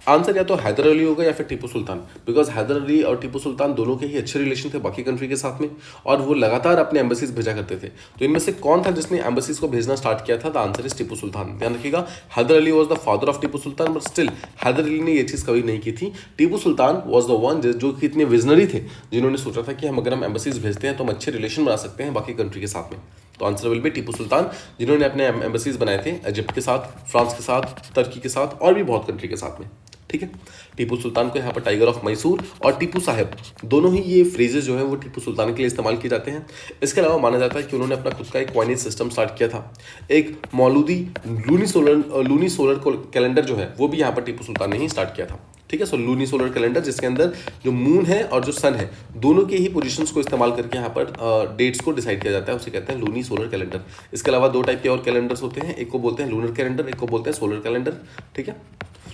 आंसर या तो हैदर अली होगा या फिर टीपू सुल्तान, बिकॉज हैदर अली और टीपू सुल्तान दोनों के ही अच्छे रिलेशन थे बाकी कंट्री के साथ में, और वो लगातार अपने एम्बेसीज भेजा करते थे। तो इनमें से कौन था जिसने एम्बेसीज को भेजना स्टार्ट किया था? The answer is Tipu Sultan. ध्यान रखिएगा, Haider Ali was the father of Tipu Sultan, but still Haider Ali ने ये चीज़ कभी नहीं की थी। Tipu Sultan was the one जो कि इतने विजनरी थे, जिन्होंने सोचा था कि अगर हम एम्बेसीज भेजते हैं तो हम अच्छे रिलेशन बना सकते हैं बाकी कंट्री के साथ में। तो answer will B Tipu Sultan, जिन्होंने अपने एम्बेसीज बनाए थे इजिप्ट के साथ, फ्रांस के साथ, तुर्की के साथ और भी बहुत कंट्री के साथ में। ठीक है, टीपू सुल्तान को यहाँ पर टाइगर ऑफ मैसूर और टीपू साहब, दोनों ही ये फ्रेजेस जो है वो टीपू सुल्तान के लिए इस्तेमाल किए जाते हैं। इसके अलावा माना जाता है कि उन्होंने अपना खुद का एक कॉइनेज सिस्टम स्टार्ट किया था। एक मौलूदी लूनी सोलर कैलेंडर जो है वो भी यहाँ पर टीपू सुल्तान ने ही स्टार्ट किया था। ठीक है, सो लूनी सोलर कैलेंडर जिसके अंदर जो मून है और जो सन है दोनों के ही पोजीशंस को इस्तेमाल करके यहाँ पर डेट्स को डिसाइड किया जाता है, उसे कहते हैं लूनी सोलर कैलेंडर। इसके अलावा दो टाइप के और कैलेंडर्स होते हैं, एक को बोलते हैं लूनर कैलेंडर, एक को बोलते हैं सोलर कैलेंडर। ठीक है,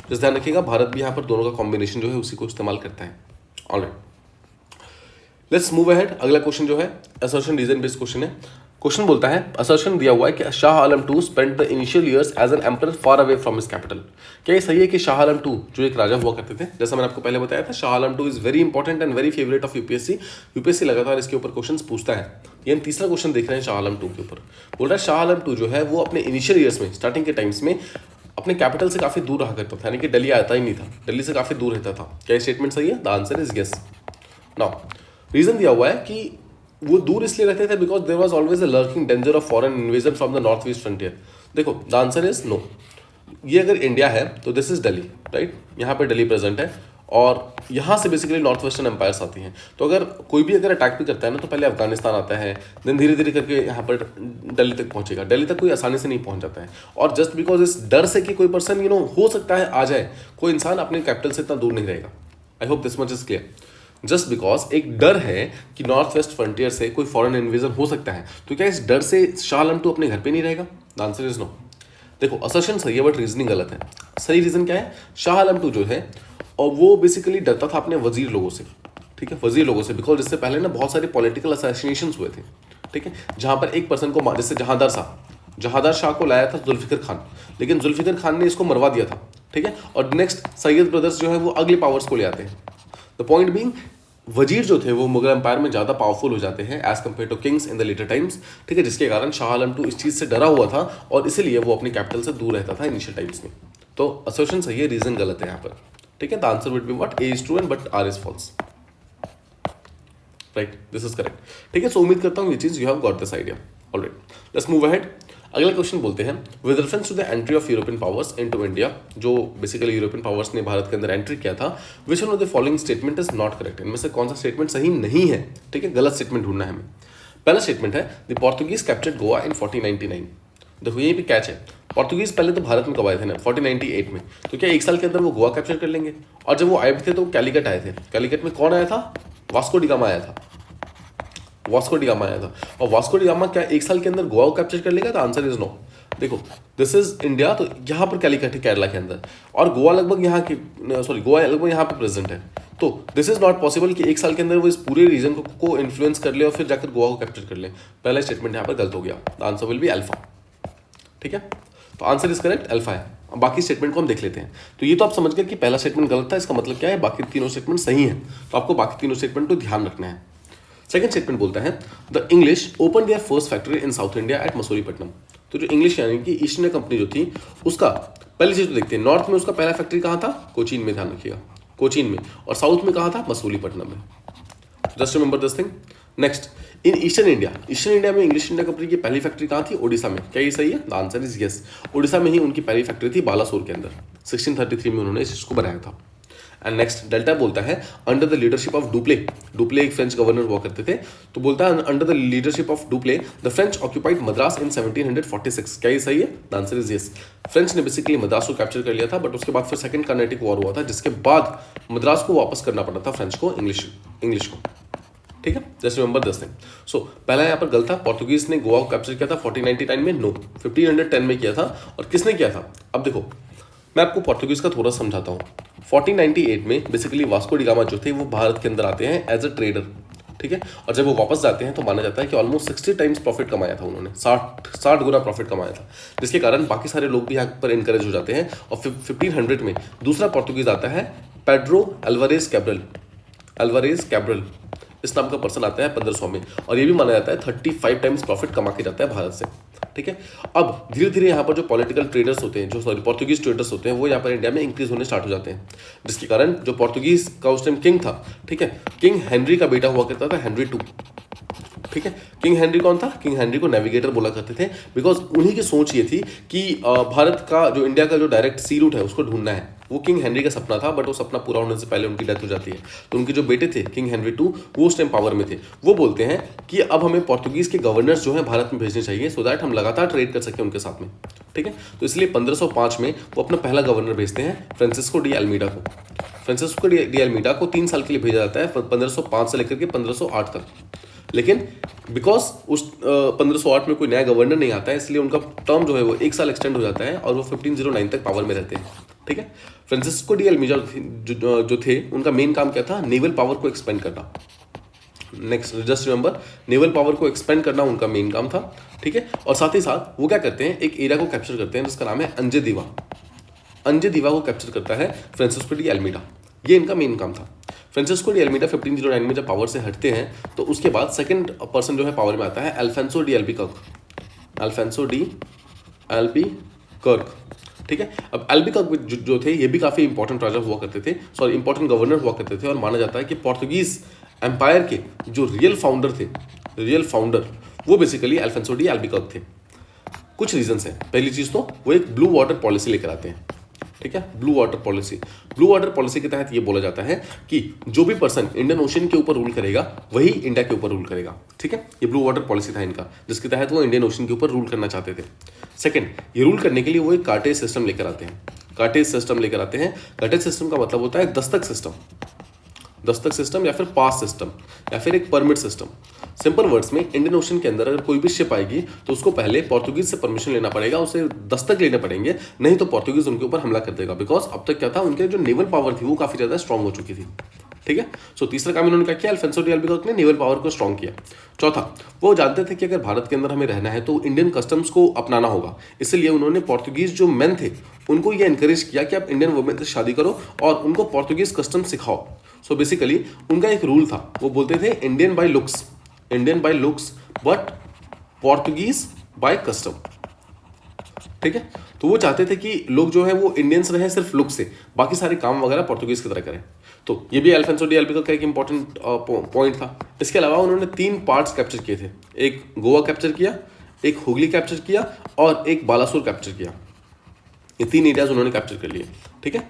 जैसे ध्यान रखिएगा भारत भी यहाँ पर दोनों का कॉम्बिनेशन जो है उसी को इस्तेमाल करता है। Alright, let's move ahead. अगला क्वेश्चन जो है असर्शन रीजन बेस्ड क्वेश्चन है। क्वेश्चन बोलता है, असर्शन दिया हुआ है कि Shah Alam two spent the initial years as an emperor far away from his capital. क्या ये सही है कि शाह आलम टू जो एक राजा हुआ करते थे, जैसा मैंने आपको पहले बताया था, Shah Alam two is very important and very favourite of UPSC. UPSC लगातार इसके ऊपर क्वेश्चन पूछता है। ये हम तीसरा क्वेश्चन देख रहे हैं शाह आलम टू के ऊपर। बोल रहा है शाह आलम टू जो है वो अपने इनिशियल ईयर्स में, स्टार्टिंग के टाइम्स में अपने कैपिटल से काफी दूर रहा करता था, यानी कि दिल्ली आता ही नहीं था, दिल्ली से काफी दूर रहता था। क्या ये स्टेटमेंट सही है? The answer is yes. Now reason दिया हुआ है कि वो दूर इसलिए रहते थे because there was always a lurking danger of foreign invasion from the north east frontier. देखो, द आंसर इज नो। ये अगर इंडिया है तो दिस इज दिल्ली, राइट, यहाँ पे दिल्ली प्रेजेंट है और यहाँ से बेसिकली नॉर्थ वेस्टर्न एम्पायर्स आती हैं। तो अगर कोई भी अगर अटैक भी करता है ना तो पहले अफगानिस्तान आता है, देन धीरे धीरे करके यहाँ पर दिल्ली तक पहुँचेगा। दिल्ली तक कोई आसानी से नहीं पहुँच जाता है, और जस्ट बिकॉज इस डर से कि कोई पर्सन हो सकता है आ जाए, कोई इंसान अपने कैपिटल से इतना दूर नहीं रहेगा। आई hope this much is clear. Just because एक डर है कि नॉर्थ वेस्ट फ्रंटियर से कोई फॉरेन इन्वेजन हो सकता है, तो क्या इस डर से शाह आलम टू अपने घर पे नहीं रहेगा? The answer is no. देखो, असर्शन सही है बट रीजनिंग गलत है। सही रीजन क्या है? शाह आलम टू जो है और वो बेसिकली डरता था अपने वजीर लोगों से। ठीक है, वजीर लोगों से, बिकॉज इससे पहले ना बहुत सारे पॉलिटिकल असैसिनेशंस हुए थे। ठीक है, जहां पर एक पर्सन को, जैसे जहांदार शाह को लाया था जुल्फिकर खान, लेकिन जुल्फिकर खान ने इसको मरवा दिया था। ठीक है, और नेक्स्ट सैयद ब्रदर्स जो है वो अगले पावर्स को ले आते हैं। द पॉइंट बीइंग, वजीर जो थे वो मुगल एम्पायर में ज़्यादा पावरफुल हो जाते हैं as compare to kings in the later times. ठीक है, जिसके कारण शाह आलम टू इस चीज़ से डरा हुआ था और इसीलिए वो अपनी कैपिटल से दूर रहता था इनिशियल टाइम्स में। तो असर्शन सही है, रीजन गलत है यहाँ पर। ठीक है, the answer would be what? A is true and but R is false. Right, this is correct. ठीक है, सो उम्मीद करता हूँ ये चीज़ you have got this idea. Alright, let's move ahead. अगला क्वेश्चन बोलते हैं, with reference to the entry of European powers into India, जो बेसिकली यूरोपियन पावर्स ने भारत के अंदर एंट्री किया था, which one of the following statement is not correct. इनमें से कौन सा स्टेटमेंट सही नहीं है? ठीक है, गलत स्टेटमेंट ढूंढना है हमें। पहला स्टेटमेंट है, द पोर्तुगीज कैप्चर्ड गोवा इन 1499। देखो, यही भी कैच है, पोर्तुगीज पहले तो भारत में कब आए थे ना, 1498 में। तो क्या एक साल के अंदर वो गोवा कैप्चर कर लेंगे? और जब वो आए थे तो कैलिकट आए थे। कैलिकट में कौन आया था? वास्को डिगामा आया था। वास्को डिगामा आया था, और वास्को डिगामा क्या एक साल के अंदर गोवा को कैप्चर कर लेगा? The answer is no. देखो, दिस इज इंडिया, तो यहाँ पर कैलिकट है केरला के अंदर, और गोवा लगभग यहाँ की, गोवा लगभग यहाँ पे प्रेजेंट है। तो दिस इज नॉट पॉसिबल कि एक साल के अंदर वो इस पूरे रीजन को इन्फ्लुएंस कर ले और फिर जाकर गोवा को कैप्चर कर ले। पहला स्टेटमेंट यहाँ पर गलत हो गया। The answer will be alpha. ठीक है, तो आंसर इज करेक्ट, अल्फा है। अब बाकी स्टेटमेंट को हम देख लेते हैं। तो ये तो आप समझ गए कि पहला स्टेटमेंट गलत था, इसका मतलब क्या है? बाकी तीनों स्टेटमेंट सही है, तो आपको बाकी तीनों स्टेटमेंट को ध्यान रखना है। सेकंड स्टेटमेंट बोलता है, the English open there first factory in south India at Masulipatnam. तो जो इंग्लिश यानी कि ईस्ट इंडिया कंपनी जो थी, उसका पहली चीज तो देखते हैं, नॉर्थ में उसका पहला फैक्ट्री कहाँ था? कोचीन में, ध्यान रखिएगा, कोचीन में। और साउथ में कहाँ था? मसूलीपट्टनम में। Just remember this thing. Next, in eastern India में इंग्लिश इंडिया कंपनी की पहली फैक्ट्री कहाँ थी? ओडिशा में। क्या ये सही है? The answer is yes. Odisha में ही उनकी पहली फैक्ट्री थी, बालासोर के अंदर। 1633 में उन्होंने इसको बनाया था। एंड नेक्स्ट, डेल्टा बोलता है, under the leadership of Dupleix एक फ्रेंच गवर्नर हुआ करते थे, तो बोलता है under the leadership of Dupleix the French occupied Madras in 1746। क्या ये सही है? The answer is yes. French ने बेसिकली मद्रास को कैप्चर कर लिया था, बट उसके बाद फिर सेकंड कर्नाटिक वॉर हुआ था, जिसके बाद मद्रास को वापस करना पड़ा था फ्रेंच को, इंग्लिश को। ठीक है, जस्ट रिमेंबर दिस थिंग। सो पहला यहाँ पर गलत था, पोर्तुगीज ने गोवा को कैप्चर किया था 1499 में, नो 1510 में किया था। और किसने किया था, अब देखो मैं आपको पोर्तुगीज का थोड़ा समझाता हूँ। 1498 में बेसिकली वास्को डी गामा जो थे वो भारत के अंदर आते हैं एज अ ट्रेडर, ठीक है। और जब वो वापस जाते हैं तो माना जाता है कि ऑलमोस्ट 60 टाइम्स प्रॉफिट कमाया था उन्होंने, 60 गुना प्रॉफिट कमाया था, जिसके कारण बाकी सारे लोग भी यहाँ पर इनकरेज हो जाते हैं। और 1500 में दूसरा पोर्तुगीज आता है, पेड्रो अल्वारेज कैब्रल, इस नाम का पर्सन आता है 1500 में, और ये भी माना जाता है 35 टाइम्स प्रॉफिट कमा के जाता है भारत से, ठीक है। अब धीरे धीरे यहाँ पर जो पॉलिटिकल ट्रेडर्स होते हैं, जो पोर्तुगीज ट्रेडर्स होते हैं, वो यहाँ पर इंडिया में इंक्रीज होने स्टार्ट हो जाते हैं, जिसके कारण जो पोर्तुगीज का उस टाइम किंग था, ठीक है, किंग हेनरी का बेटा हुआ करता था हेनरी II, ठीक है। किंग हेनरी कौन था, किंग हेनरी को नेविगेटर बोला करते थे, बिकॉज उन्हीं की सोच ये थी कि भारत का जो इंडिया का जो डायरेक्ट सी रूट है उसको ढूंढना है। वो किंग हेनरी का सपना था, बट वो सपना पूरा होने से पहले उनकी डेथ हो जाती है। तो उनके जो बेटे थे किंग हेनरी II, वो उस टाइम पावर में थे। वो बोलते हैं कि अब हमें पोर्तुगीज के गवर्नर्स जो है भारत में भेजने चाहिए, सो दैट हम लगातार ट्रेड कर सकें उनके साथ में, ठीक है। तो इसलिए 1505 में वो अपना पहला गवर्नर भेजते हैं, फ्रांसिस्को डी अल्मीडा को। फ्रांसिस्को डी अल्मीडा को 3 साल के लिए भेजा जाता है, 1505 से लेकर के 1508 तक। लेकिन बिकॉज उस 1508 में कोई नया गवर्नर नहीं आता है, इसलिए उनका टर्म जो है वो 1 साल एक्सटेंड हो जाता है और वो 1509 तक पावर में रहते हैं, ठीक है। फ्रांसिस्को डी अल्मीडा जो थे, उनका मेन काम क्या था, नेवल पावर को एक्सपेंड करना। Next just remember, naval power को एक्सपेंड करना उनका मेन काम था, ठीक है। और साथ ही साथ वो क्या करते हैं, एक एरिया को कैप्चर करते हैं जिसका नाम है अंजे दीवा को कैप्चर करता है फ्रांसिस्को डी अल्मीडा, ये इनका मेन काम था। फ्रांसिस्को डी अल्मीडा 1509 में जब पावर से हटते हैं तो उसके बाद सेकंड पर्सन जो है पावर में आता है अल्फोंसो डी अल्बुकर्क, ठीक है। अब अल्बुकर्क जो थे, ये भी काफ़ी इंपॉर्टेंट राजा हुआ करते थे, सॉरी इंपॉर्टेंट गवर्नर हुआ करते थे, और माना जाता है कि पोर्तुगीज एम्पायर के जो रियल फाउंडर वो बेसिकली अल्फोंसो डी अल्बुकर्क थे। कुछ रीजंस हैं। पहली चीज़ तो वो एक ब्लू वाटर पॉलिसी लेकर आते हैं, ठीक है। ब्लू वाटर पॉलिसी के तहत ये बोला जाता है कि जो भी पर्सन इंडियन ओशन के ऊपर रूल करेगा वही इंडिया के ऊपर रूल करेगा, ठीक है। ये ब्लू वाटर पॉलिसी था इनका, जिसके तहत वो इंडियन ओशन के ऊपर रूल करना चाहते थे। सेकंड, ये रूल करने के लिए वो एक कार्टेज सिस्टम लेकर आते हैं। कार्टेज सिस्टम का मतलब होता है दस्तक सिस्टम या फिर पास सिस्टम या फिर एक परमिट सिस्टम। सिंपल वर्ड्स में, इंडियन ओशन के अंदर अगर कोई भी शिप आएगी तो उसको पहले पोर्तुगीज से परमिशन लेना पड़ेगा, उसे दस्तक लेने पड़ेंगे, नहीं तो पोर्तुगीज उनके ऊपर हमला कर देगा। बिकॉज अब तक क्या था, उनके जो नेवल पावर थी वो काफी ज्यादा स्ट्रांग हो चुकी थी, ठीक है। सो तीसरा काम इन्होंने क्या किया, अल्फोंसो डी अल्बुकर्क ने नेवल पावर को स्ट्रांग किया। चौथा, वो जानते थे कि अगर भारत के अंदर हमें रहना है तो इंडियन कस्टम्स को अपनाना होगा, इसलिए उन्होंने पोर्तुगीज जो मेन थे उनको ये एनकरेज किया कि आप इंडियन वुमेन से शादी करो और उनको पोर्तुगीज कस्टम सिखाओ। सो बेसिकली उनका एक रूल था, वो बोलते थे Indian by looks but Portuguese by custom, ठीक है। तो वो चाहते थे कि लोग जो है वो इंडियंस रहे सिर्फ लुक से, बाकी सारे काम वगैरह पोर्तुगीज की तरह करें। तो ये भी अल्फोंसो डी अल्बुकर्क का एक इंपॉर्टेंट पॉइंट था। इसके अलावा उन्होंने 3 पार्ट्स कैप्चर किए थे, एक गोवा कैप्चर किया, एक हुगली कैप्चर किया और एक बालासोर कैप्चर किया। ये 3 एरियाज उन्होंने कैप्चर कर लिए, ठीक है।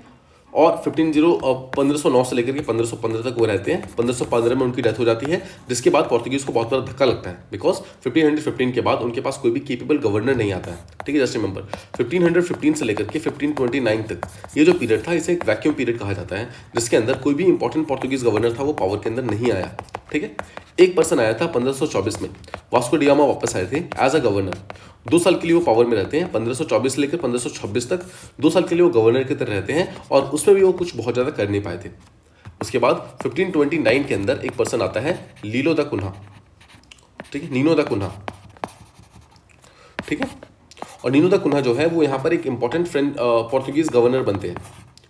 और 1509 से लेकर के 1515 तक वो रहते हैं। 1515 में उनकी डेथ हो जाती है, जिसके बाद पोर्तुगीज को बहुत बड़ा धक्का लगता है, बिकॉज 1515 के बाद उनके पास कोई भी केपेबल गवर्नर नहीं आता है, ठीक है। जस्ट रिमेंबर, 1515 से लेकर के 1529 तक ये जो पीरियड था, इसे एक वैक्यूम पीरियड कहा जाता है, जिसके अंदर कोई भी इंपॉर्टेंट पोर्तुगीज गवर्नर था वो पावर के अंदर नहीं आया, ठीक है। एक पर्सन आया था 1524 में, वास्को डी गामा वापस आए थे एज अ गवर्नर। 2 साल के लिए वो पावर में रहते हैं, 1524 से लेकर 1526 तक 2 साल के लिए वो गवर्नर की तरह रहते हैं, और उसमें भी वो कुछ बहुत ज़्यादा कर नहीं पाए थे। उसके बाद 1529 के अंदर एक पर्सन आता है नीनो दा कुन्हा, ठीक है। और नीनो दा कुन्हा जो है वो यहाँ पर एक इंपॉर्टेंट पोर्तुगीज गवर्नर बनते हैं,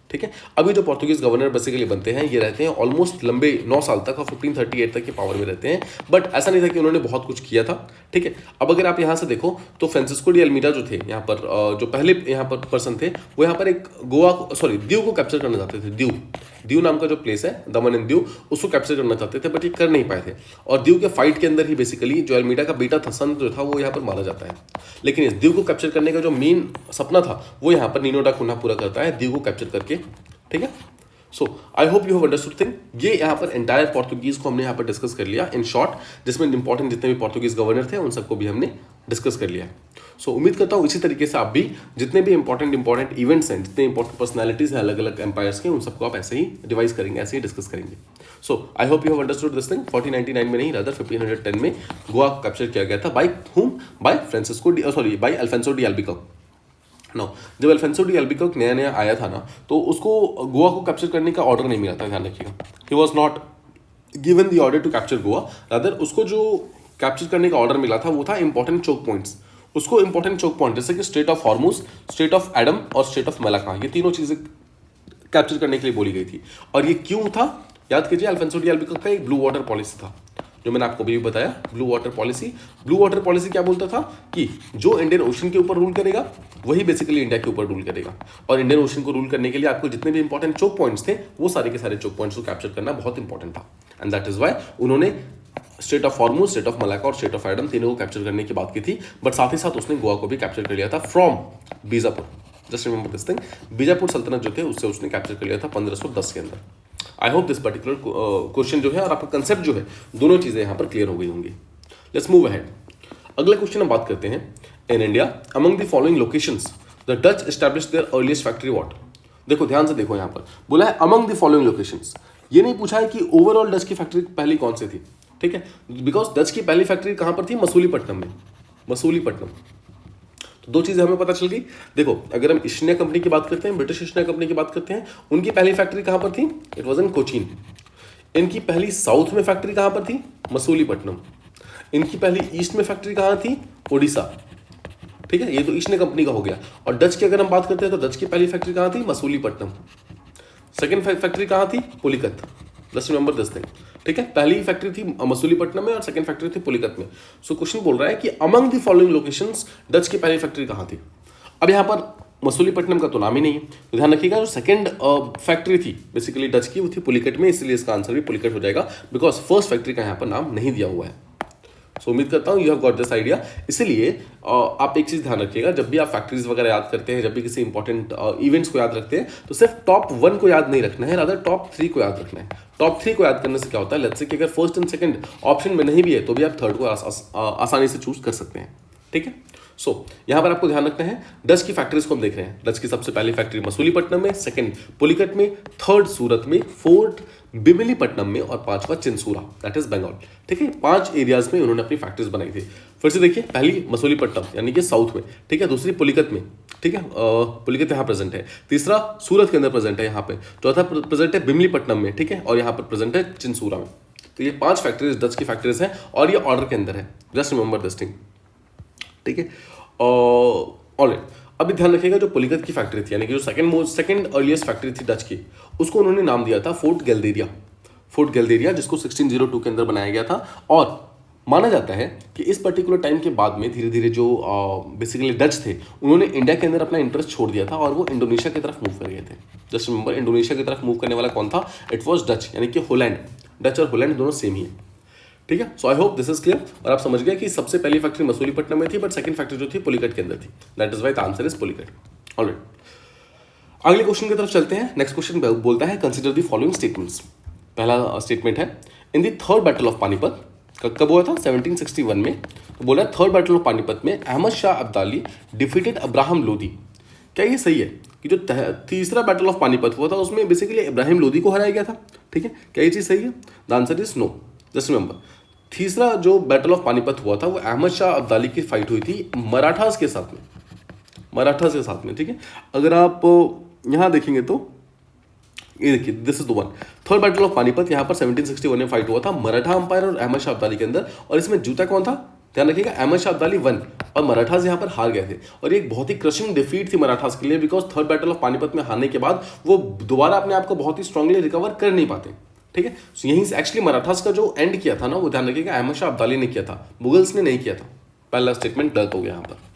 ठीक है। अभी जो पोर्तुगीज गवर्नर बेसिकली बनते हैं, ये रहते हैं ऑलमोस्ट लंबे 9 साल तक और 1538 तक के पावर में रहते हैं, बट ऐसा नहीं था कि उन्होंने बहुत कुछ किया था, ठीक है। अब अगर आप यहाँ से देखो तो फ्रांसिस्को डी अल्मीडा जो थे यहाँ पर, जो पहले यहाँ पर पर्सन थे, वो यहाँ पर एक दीव को कैप्चर करना चाहते थे। दीव नाम का जो प्लेस है, दमन एंड दीव, उसको कैप्चर करना चाहते थे, बट ये कर नहीं पाए थे। और दीव के फाइट के अंदर ही बेसिकली जो अल्मीडा का बेटा था, सन जो था, वो यहाँ पर मारा जाता है। लेकिन इस दीव को कैप्चर करने का जो मेन सपना था वो यहाँ पर नीनो दा कुन्हा पूरा करता है, दीव को कैप्चर करके, ठीक है। So I hope you have understood thing. ये यहाँ पर एंटायर पोर्तुगीज को हमने यहाँ पर डिस्कस कर लिया इन शॉर्ट, जिसमें इंपॉर्टेंट जितने भी पोर्तुगीज गवर्नर थे उन सबको भी हमने डिस्कस कर लिया है। सो उम्मीद करता हूँ इसी तरीके से आप भी जितने भी इंपॉर्टेंट इवेंट्स हैं, जितने इंपॉर्टेंट पर्सनैलिटीज हैं अलग अलग एम्पायर्स के, उन सबको आप ऐसे ही रिवाइज करेंगे, ऐसे ही डिस्कस करेंगे। So I hope you have understood this thing. 1499 में नहीं, रादर 1510 में गोवा को कैप्चर किया गया था। By whom? By by Alfonso de Albuquerque. No, जब अल्फोंसो डी अल्बुकर्क नया नया आया था ना, तो उसको गोवा को कैप्चर करने का ऑर्डर नहीं मिला था, ध्यान रखिएगा। He was not given the order to capture Goa, rather उसको जो कैप्चर करने का ऑर्डर मिला था वो था इंपॉर्टेंट चोक पॉइंट्स। उसको इंपॉर्टेंट चोक पॉइंट जैसे कि straight of Hormuz, straight of Adam और स्ट्रेट ऑफ मलाका, ये तीनों चीजें कैप्चर करने के लिए बोली गई थी। और ये क्यों था, याद कीजिए, अल्फोंसो डी अल्बुकर्क का एक ब्लू वाटर पॉलिसी था, जो मैंने आपको भी बताया। ब्लू वाटर पॉलिसी क्या बोलता था कि जो इंडियन ओशन के ऊपर रूल करेगा वही बेसिकली इंडिया के ऊपर रूल करेगा। और इंडियन ओशन को रूल करने के लिए आपको जितने भी इंपॉर्टेंट चोक पॉइंट्स थे वो सारे के सारे चोक पॉइंट्स को कैप्चर करना बहुत इंपॉर्टेंट था। एंड दैट इज वाई उन्होंने state of Hormuz, state of Malacca और स्टेट ऑफ एडम तीनों को कैप्चर करने की बात की थी। बट साथ ही साथ उसने गोवा को भी कैप्चर कर लिया था from Bijapur. Just remember this thing, Bijapur सल्तनत जो थे उससे उसने कैप्चर कर लिया था 1510 के अंदर। आई होप दिस पर्टिकुलर क्वेश्चन जो है और आपका कंसेप्ट जो है, दोनों चीजें यहाँ पर क्लियर हो गई होंगी। Let's move ahead. अगला क्वेश्चन हम बात करते हैं। In India among the following locations the Dutch established their earliest factory what. देखो ध्यान से देखो, यहाँ पर बोला है अमंग द फॉलोइंग लोकेशंस, ये नहीं पूछा है कि ओवरऑल डच की फैक्ट्री पहली कौन सी थी, ठीक है, बिकॉज डच की पहली फैक्ट्री कहां पर थी, मसूलीपट्टनम में, मसूलीपट्टनम। तो दो चीजें हमें पता चल गई। देखो, अगर हम ईस्ट इंडिया कंपनी की बात करते हैं, ब्रिटिश ईस्ट इंडिया कंपनी की बात करते हैं, उनकी पहली फैक्ट्री कहां पर थी, इट वॉज इन कोचीन। इनकी पहली साउथ में फैक्ट्री कहां पर थी, मसूलीपट्टनम। इनकी पहली ईस्ट में फैक्ट्री कहां थी, ओडिशा, ठीक है, ये तो ईस्ट इंडिया कंपनी का हो गया। और डच की अगर हम बात करते हैं तो डच की पहली फैक्ट्री कहां थी, मसूलीपट्टनम। सेकेंड फैक्ट्री कहां थी, Pulicat. Just remember this thing, ठीक है, पहली फैक्ट्री थी मसूलीपट्टनम में और सेकंड फैक्ट्री थी पुलिकत में। सो क्वेश्चन बोल रहा है कि among the following locations Dutch की पहली फैक्ट्री कहां थी। अब यहां पर मसूलीपट्टनम का तो नाम ही नहीं है, तो ध्यान रखिएगा जो सेकंड फैक्ट्री थी बेसिकली डच की, वो थी पुलिकट में, इसलिए इसका आंसर भी पुलिकट हो जाएगा, बिकॉज फर्स्ट फैक्ट्री का यहां पर नाम नहीं दिया हुआ है। सो उम्मीद करता हूँ you have got this idea. इसलिए आप एक चीज ध्यान रखिएगा, जब भी आप फैक्ट्रीज वगैरह याद करते हैं, जब भी किसी इंपॉर्टेंट इवेंट्स को याद रखते हैं, तो सिर्फ टॉप 1 को याद नहीं रखना है, रादर टॉप 3 को याद रखना है। टॉप 3 को याद करने से क्या होता है, लेट्स से कि अगर फर्स्ट एंड सेकंड ऑप्शन में नहीं भी है तो भी आप थर्ड को आसानी से चूज कर सकते हैं, ठीक है। सो यहाँ पर आपको ध्यान रखना है, डच की फैक्ट्रीज को हम देख रहे हैं। डच की सबसे पहली फैक्ट्री मसूलीपट्टनम में, सेकंड पुलिकट में, थर्ड सूरत में, फोर्थ बिमिलीपट्टनम में और पांचवा चिंसूरा, दैट इज बंगाल, ठीक है। 5 एरियाज में उन्होंने अपनी फैक्ट्रीज बनाई थी। फिर से देखिए, पहली मसूलीपट्टनम यानी कि साउथ में, ठीक है, दूसरी पुलिकत में, ठीक है, पुलिकत यहाँ प्रेजेंट है, तीसरा सूरत के अंदर प्रेजेंट है यहाँ पे, चौथा प्रेजेंट है बिमिलीपट्टनम में, ठीक है, और यहाँ पर प्रेजेंट है चिंसूरा में। तो ये 5 फैक्ट्रीज डच की फैक्ट्रीज हैं और ये ऑर्डर के अंदर है, जस्ट रिमेंबर दिस थिंग, ठीक है। ऑलराइट, अभी ध्यान रखिएगा जो पुलिकत की फैक्ट्री थी यानी कि जो सेकंड अर्लीस्ट फैक्ट्री थी डच की, उसको उन्होंने नाम दिया था फोर्ट गैल्डेरिया, जिसको 1602 के अंदर बनाया गया था। और माना जाता है कि इस पर्टिकुलर टाइम के बाद में धीरे धीरे जो बेसिकली डच थे, उन्होंने इंडिया के अंदर अपना इंटरेस्ट छोड़ दिया था और वो इंडोनेशिया की तरफ मूव कर गए थे। जस्ट रिमेंबर, इंडोनेशिया की तरफ मूव करने वाला कौन था, इट वॉज डच, यानी कि होलैंड। डच और होलैंड दोनों सेम ही है, ठीक है। So I hope this is clear और आप समझ गए कि सबसे पहली फैक्ट्री मसूलीपट्टनम में थी, बट सेकंड फैक्ट्री जो थी पुलिकट के अंदर थी, that is why the answer is Pulicat. Alright, अगले क्वेश्चन की तरफ चलते हैं। नेक्स्ट क्वेश्चन बोलता है कंसीडर द फॉलोइंग स्टेटमेंट्स। पहला स्टेटमेंट है, इन the third battle of Panipat, कब हुआ था, 1761 में। तो बोला थर्ड बैटल ऑफ पानीपत में अहमद शाह अब्दाली डिफीटेड अब्राहम लोदी। क्या ये सही है कि जो तीसरा बैटल ऑफ पानीपत हुआ था उसमें बेसिकली इब्राहिम लोदी को हराया गया था, ठीक है, क्या ये चीज सही है? The answer is no. Just remember, तीसरा जो बैटल ऑफ पानीपत हुआ था वो अहमद शाह अब्दाली की फाइट हुई थी मराठास के साथ में, ठीक है। अगर आप यहाँ देखेंगे तो ये देखिए, this is the one, third battle of Panipat, यहाँ पर 1761 में फाइट हुआ था मराठा अंपायर और अहमद शाह अब्दाली के अंदर, और इसमें जीता कौन था, ध्यान रखिएगा, अहमद शाह अब्दाली वन, और मराठास यहाँ पर हार गए थे। और ये एक बहुत ही क्रशिंग डिफीट थी मराठास के लिए, because third battle of Panipat में हारने के बाद वो दोबारा अपने आप को बहुत ही स्ट्रांगली रिकवर कर नहीं पाते, ठीक है। सो यहीं से एक्चुअली मराठास का जो एंड किया था ना, वो ध्यान रखिएगा अहमद शाह अब्दाली ने किया था, मुगल्स ने नहीं किया था। पहला स्टेटमेंट गलत हो गया यहाँ पर।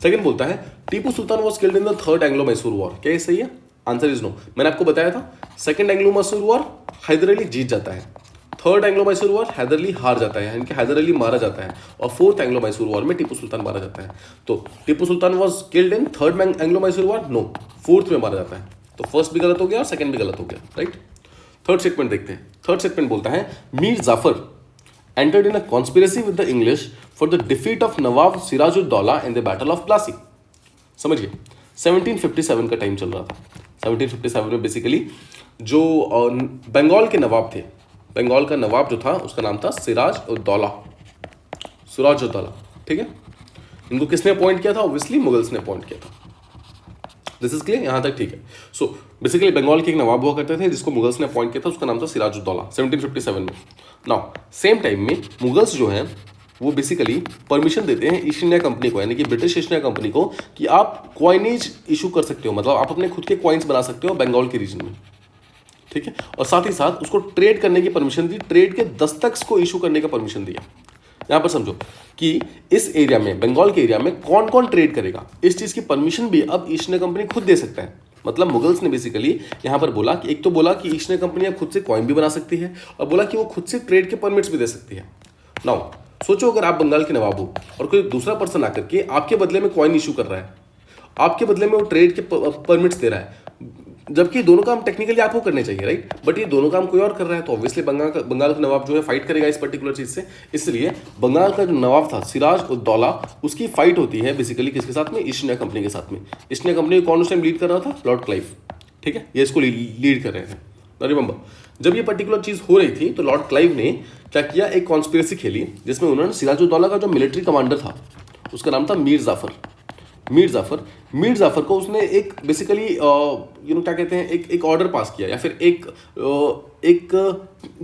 सेकंड बोलता है Tipu Sultan was killed in the third Anglo Mysore war. क्या ये सही है? Answer is no. मैंने आपको बताया था second Anglo Mysore war Hyder Ali जीत जाता है, third Anglo Mysore war Hyder Ali हार जाता है, यानी कि हैदर अली मारा जाता है, और फोर्थ एंग्लो मैसूर वॉर में टीपू सुल्तान मारा जाता है। तो Tipu Sultan was killed in third Anglo Mysore war, no, fourth में मारा जाता है। तो फर्स्ट भी गलत हो गया और सेकंड भी गलत हो गया, राइट। थर्ड स्टेटमेंट देखते हैं। थर्ड स्टेटमेंट बोलता है Mir Jafar entered in a conspiracy with the English for the defeat of Nawab Sirajuddaula in the battle of Plassey. समझिए 1757 का टाइम चल रहा था। 1757 में बेसिकली जो बंगाल के नवाब थे, बंगाल का नवाब जो था उसका नाम था सिराजुद्दौला, सिराजुद्दौला, ठीक है। इनको किसने अपॉइंट किया था? ऑब्वियसली मुगल्स ने अपॉइंट किया था। दिस इज क्लियर, यहाँ तक ठीक है। सो बेसिकली बंगाल के एक नवाब हुआ करते थे जिसको मुगल्स ने अपॉइंट किया था, उसका नाम था सिराजुद्दौला 1757 में। नाउ सेम टाइम में मुगल्स जो हैं वो बेसिकली परमिशन देते हैं ईस्ट इंडिया कंपनी को, यानी कि ब्रिटिश ईस्ट इंडिया कंपनी को, कि आप कॉइनेज इशू कर सकते हो, मतलब आप अपने खुद के कॉइन्स बना सकते हो बंगाल के रीजन में, ठीक है। और साथ ही साथ उसको ट्रेड करने की परमिशन दी, ट्रेड के दस्तख्त को इशू करने का परमिशन दिया। यहां पर समझो कि इस एरिया में, बंगाल के एरिया में कौन कौन ट्रेड करेगा, इस चीज की परमिशन भी अब ईस्ट इंडिया कंपनी खुद दे सकता है। मतलब मुगल्स ने बेसिकली यहां पर बोला कि एक तो बोला कि ईस्ट इंडिया कंपनी अब खुद से कॉइन भी बना सकती है, और बोला कि वो खुद से ट्रेड के परमिट्स भी दे सकती है। नाउ सोचो अगर आप बंगाल के नवाब हो और कोई दूसरा पर्सन आकर के आपके बदले में कॉइन इशू कर रहा है, आपके बदले में वो ट्रेड के परमिट्स दे रहा है, जबकि दोनों काम टेक्निकली आपको करने चाहिए, राइट, बट ये दोनों काम कोई और कर रहा है, तो ऑब्वियसली बंगाल का नवाब जो है फाइट करेगा इस पर्टिकुलर चीज से। इसलिए बंगाल का जो नवाब था सिराजुद्दौला, उसकी फाइट होती है बेसिकली किसके साथ में? ईस्ट इंडिया कंपनी के साथ में। ईस्ट इंडिया कंपनी को कौन उस टाइम लीड कर रहा था? लॉर्ड क्लाइव, ठीक है, ये इसको लीड कर रहे थे। रिमेंबर जब ये पर्टिकुलर चीज हो रही थी तो लॉर्ड क्लाइव ने क्या किया, एक कॉन्स्पिरेसी खेली जिसमें उन्होंने सिराजुद्दौला का जो मिलिट्री कमांडर था उसका नाम था मीर जाफर। मीर जाफर को उसने एक बेसिकली क्या कहते हैं, एक ऑर्डर पास किया, या फिर एक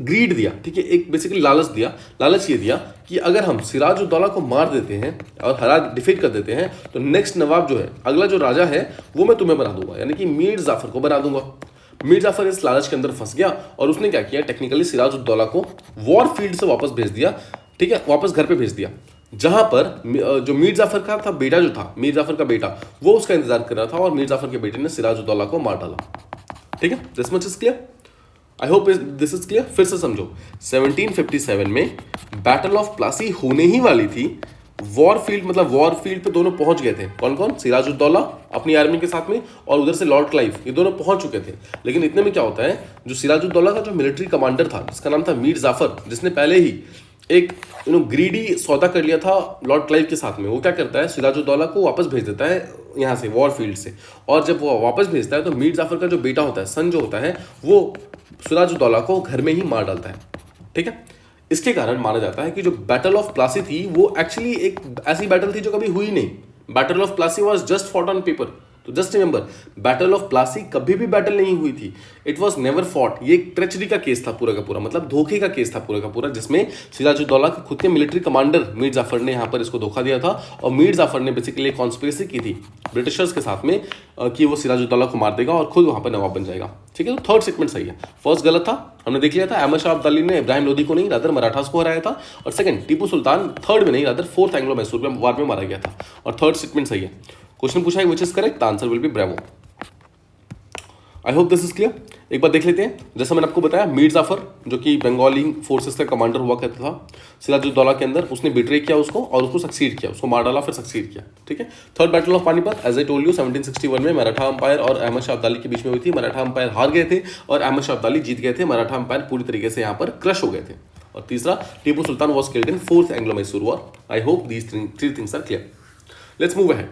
ग्रीड दिया, ठीक है, एक बेसिकली लालच दिया। लालच ये दिया कि अगर हम सिराजुद्दौला को मार देते हैं और हरा डिफीट कर देते हैं तो नेक्स्ट नवाब जो है, अगला जो राजा है वो मैं तुम्हें बना दूंगा, यानी कि मीर जाफर को बना दूंगा। मीर जाफर इस लालच के अंदर फंस गया और उसने क्या किया, टेक्निकली सिराजुद्दौला को वॉर फील्ड से वापस भेज दिया, ठीक है, वापस घर पे भेज दिया, जहां पर जो मीर जाफर का था बेटा, जो था मीर जाफर का बेटा, वो उसका इंतजार कर रहा था और मीर जाफर के बेटे ने सिराजुद्दौला को मार डाला। ठीक है, this much is clear, I hope this is clear. फिर से समझो, 1757 में बैटल ऑफ प्लासी होने ही वाली थी, वॉर फील्ड पे दोनों पहुंच गए थे। कौन कौन? सिराजुद्दौला अपनी आर्मी के साथ में और उधर से लॉर्ड क्लाइव, ये दोनों पहुंच चुके थे। लेकिन इतने में क्या होता है, जो सिराजुद्दौला का जो मिलिट्री कमांडर था जिसका नाम था मीर जाफर, जिसने पहले ही एक ग्रीडी सौदा कर लिया था लॉर्ड क्लाइव के साथ में, वो क्या करता है, सिराजुद्दौला को वापस भेज देता है यहाँ से वॉर फील्ड से। और जब वो वापस भेजता है तो मीर जाफर का जो बेटा होता है, सन जो होता है, वो सिराजुद्दौला को घर में ही मार डालता है। ठीक है, इसके कारण माना जाता है कि जो बैटल ऑफ प्लासी थी वो एक्चुअली एक ऐसी बैटल थी जो कभी हुई नहीं। Battle of Plassey was just fought on paper. तो just remember, battle of Plassey कभी भी बैटल नहीं हुई थी, इट वाज नेवर फॉट। ये एक ट्रेचरी का केस था पूरा का पूरा, मतलब धोखे का केस था पूरा का पूरा, जिसमें सिराजुद्दौला के खुद के मिलिट्री कमांडर मीर जाफर ने यहाँ पर इसको धोखा दिया था और मीर जाफर ने बेसिकली एक कॉन्स्पिरेसी की थी ब्रिटिशर्स के साथ में कि वो सिराजुद्दौला को मार देगा और खुद वहाँ पर नवाब बन जाएगा। ठीक है, तो थर्ड स्टेटमेंट सही है। फर्स्ट गलत था, हमने देख लिया था, अहमद शाह अब्दाली ने इब्राहिम लोदी को नहीं रादर मराठास को हराया था। और सेकंड, टीपू सुल्तान थर्ड में नहीं रादर फोर्थ एंग्लो मैसूर वार में मारा गया था। और थर्ड स्टेटमेंट सही है। क्वेश्चन पूछा है which is correct, the answer will be bravo. I hope this is clear. एक बार देख लेते हैं, जैसा मैंने आपको बताया, मीर जाफर जो कि बंगाली फोर्सेस का कमांडर हुआ करता था सिराजुद्दौला के अंदर, उसने बिट्रे किया उसको और उसको सक्सीड किया, उसको मार डाला फिर सक्सीड किया। ठीक है, third battle of Panipat, as I told you, 1761 में मराठा अंपायर और अहमद शाह अब्दाली के बीच में हुई थी। मराठा अंपायर हार गए थे और अहमद शाह अब्दाली जीत गए थे। मराठा अंपायर पूरी तरीके से यहाँ पर क्रश हो गए थे। और तीसरा, Tipu Sultan was killed in fourth Anglo Mysore war. I hope these three things are clear. Let's move ahead.